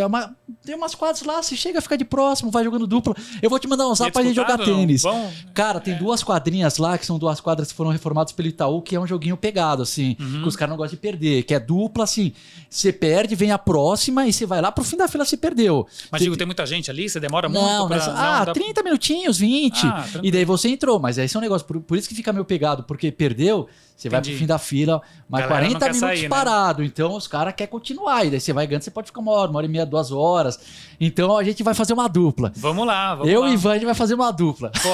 Tem umas quadras lá, você chega, fica de próximo, vai jogando dupla. Eu vou te mandar um zap pra gente jogar tênis. Bom, Cara, tem duas quadrinhas lá, que são duas quadras que foram reformadas pelo Itaú, que é um joguinho pegado, assim, que os caras não gostam de perder, que é dupla, assim, você perde, vem a próxima e você vai lá pro fim da fila, você perdeu. mas digo, tem muita gente ali? Você demora muito Não, pra... nessa, dá- 30 minutinhos, 20, Ah, tranquilo. e daí você entrou, mas esse é um negócio, por isso que fica meio pegado, porque perdeu, você vai pro Entendi. fim da fila, mas Galera não 40 quer minutos sair, né? parado, então os caras querem continuar, e daí você vai ganhando, você pode ficar uma hora e meia, 2 horas, então a gente vai fazer uma dupla. Vamos lá, vamos Eu lá. e Ivan, a gente vai fazer uma dupla. Pô,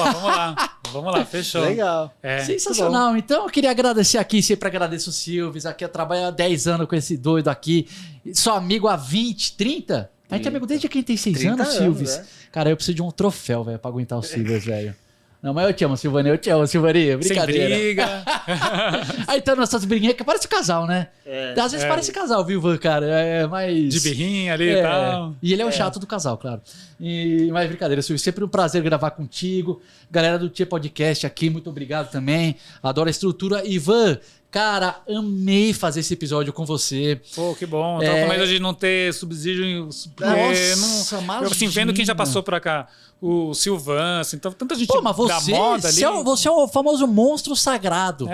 vamos lá, fechou. Legal. É. Sensacional. Então eu queria agradecer aqui, sempre agradeço o Silves, aqui eu trabalho há 10 anos com esse doido aqui. Sou amigo há 20, 30? A gente é amigo desde que ele tem 6 30 anos, Silves. anos, Cara, eu preciso de um troféu, velho, pra aguentar o Silves, velho. Não, mas eu te amo, Silvani, eu te amo, Silvani. Sem Brincadeira. briga. Aí então nossas briguinhas que parece casal, né? Às vezes É. parece casal, viu, Ivan, cara? É mais... De birrinha ali e tal. E ele é o chato do casal, claro. Mas brincadeira, Silvio, sempre um prazer gravar contigo. Galera do Tia Podcast aqui, muito obrigado também. Adoro a estrutura. Ivan, cara, amei fazer esse episódio com você. Pô, que bom. Eu tava com medo de não ter subsídio. Porque Nossa, eu, assim, vendo quem já passou pra cá. O Silvan, assim, tanta gente Pô, mas da moda ali. você é o famoso monstro sagrado,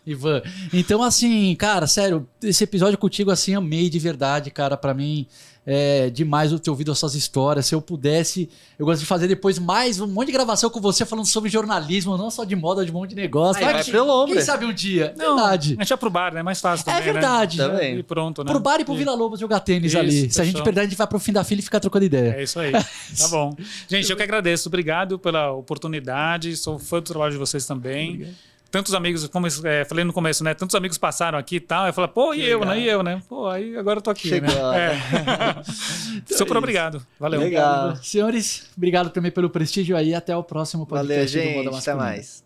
Ivan. Então, assim, cara, sério, esse episódio contigo, assim, amei de verdade, cara. Pra mim, é demais eu ter ouvido essas histórias. Se eu pudesse, eu gosto de fazer depois mais um monte de gravação com você falando sobre jornalismo, não só de moda, de um monte de negócio. Aí vai que- pelo ombro. Quem sabe um dia? Não, Verdade. a gente vai pro bar, né? É mais fácil também, verdade. Né? Também. E pronto, né? Pro bar e pro Vila Lobos jogar tênis Isso, ali. Se a gente fechou. perder, a gente vai pro fim da fila e fica trocando ideia. É isso aí. Tá bom. Gente, eu que agradeço. Obrigado pela oportunidade. Sou fã do trabalho de vocês também. Tantos amigos, como falei no começo, né? Tantos amigos passaram aqui e tal. Eu falei, pô, e eu, né? E eu, né? Pô, aí agora eu tô aqui, Chegou né? lá. É. Super obrigado. Valeu. Legal. Senhores, obrigado também pelo prestígio aí. Até o próximo podcast Valeu, do Moda gente. Até Masculina. mais.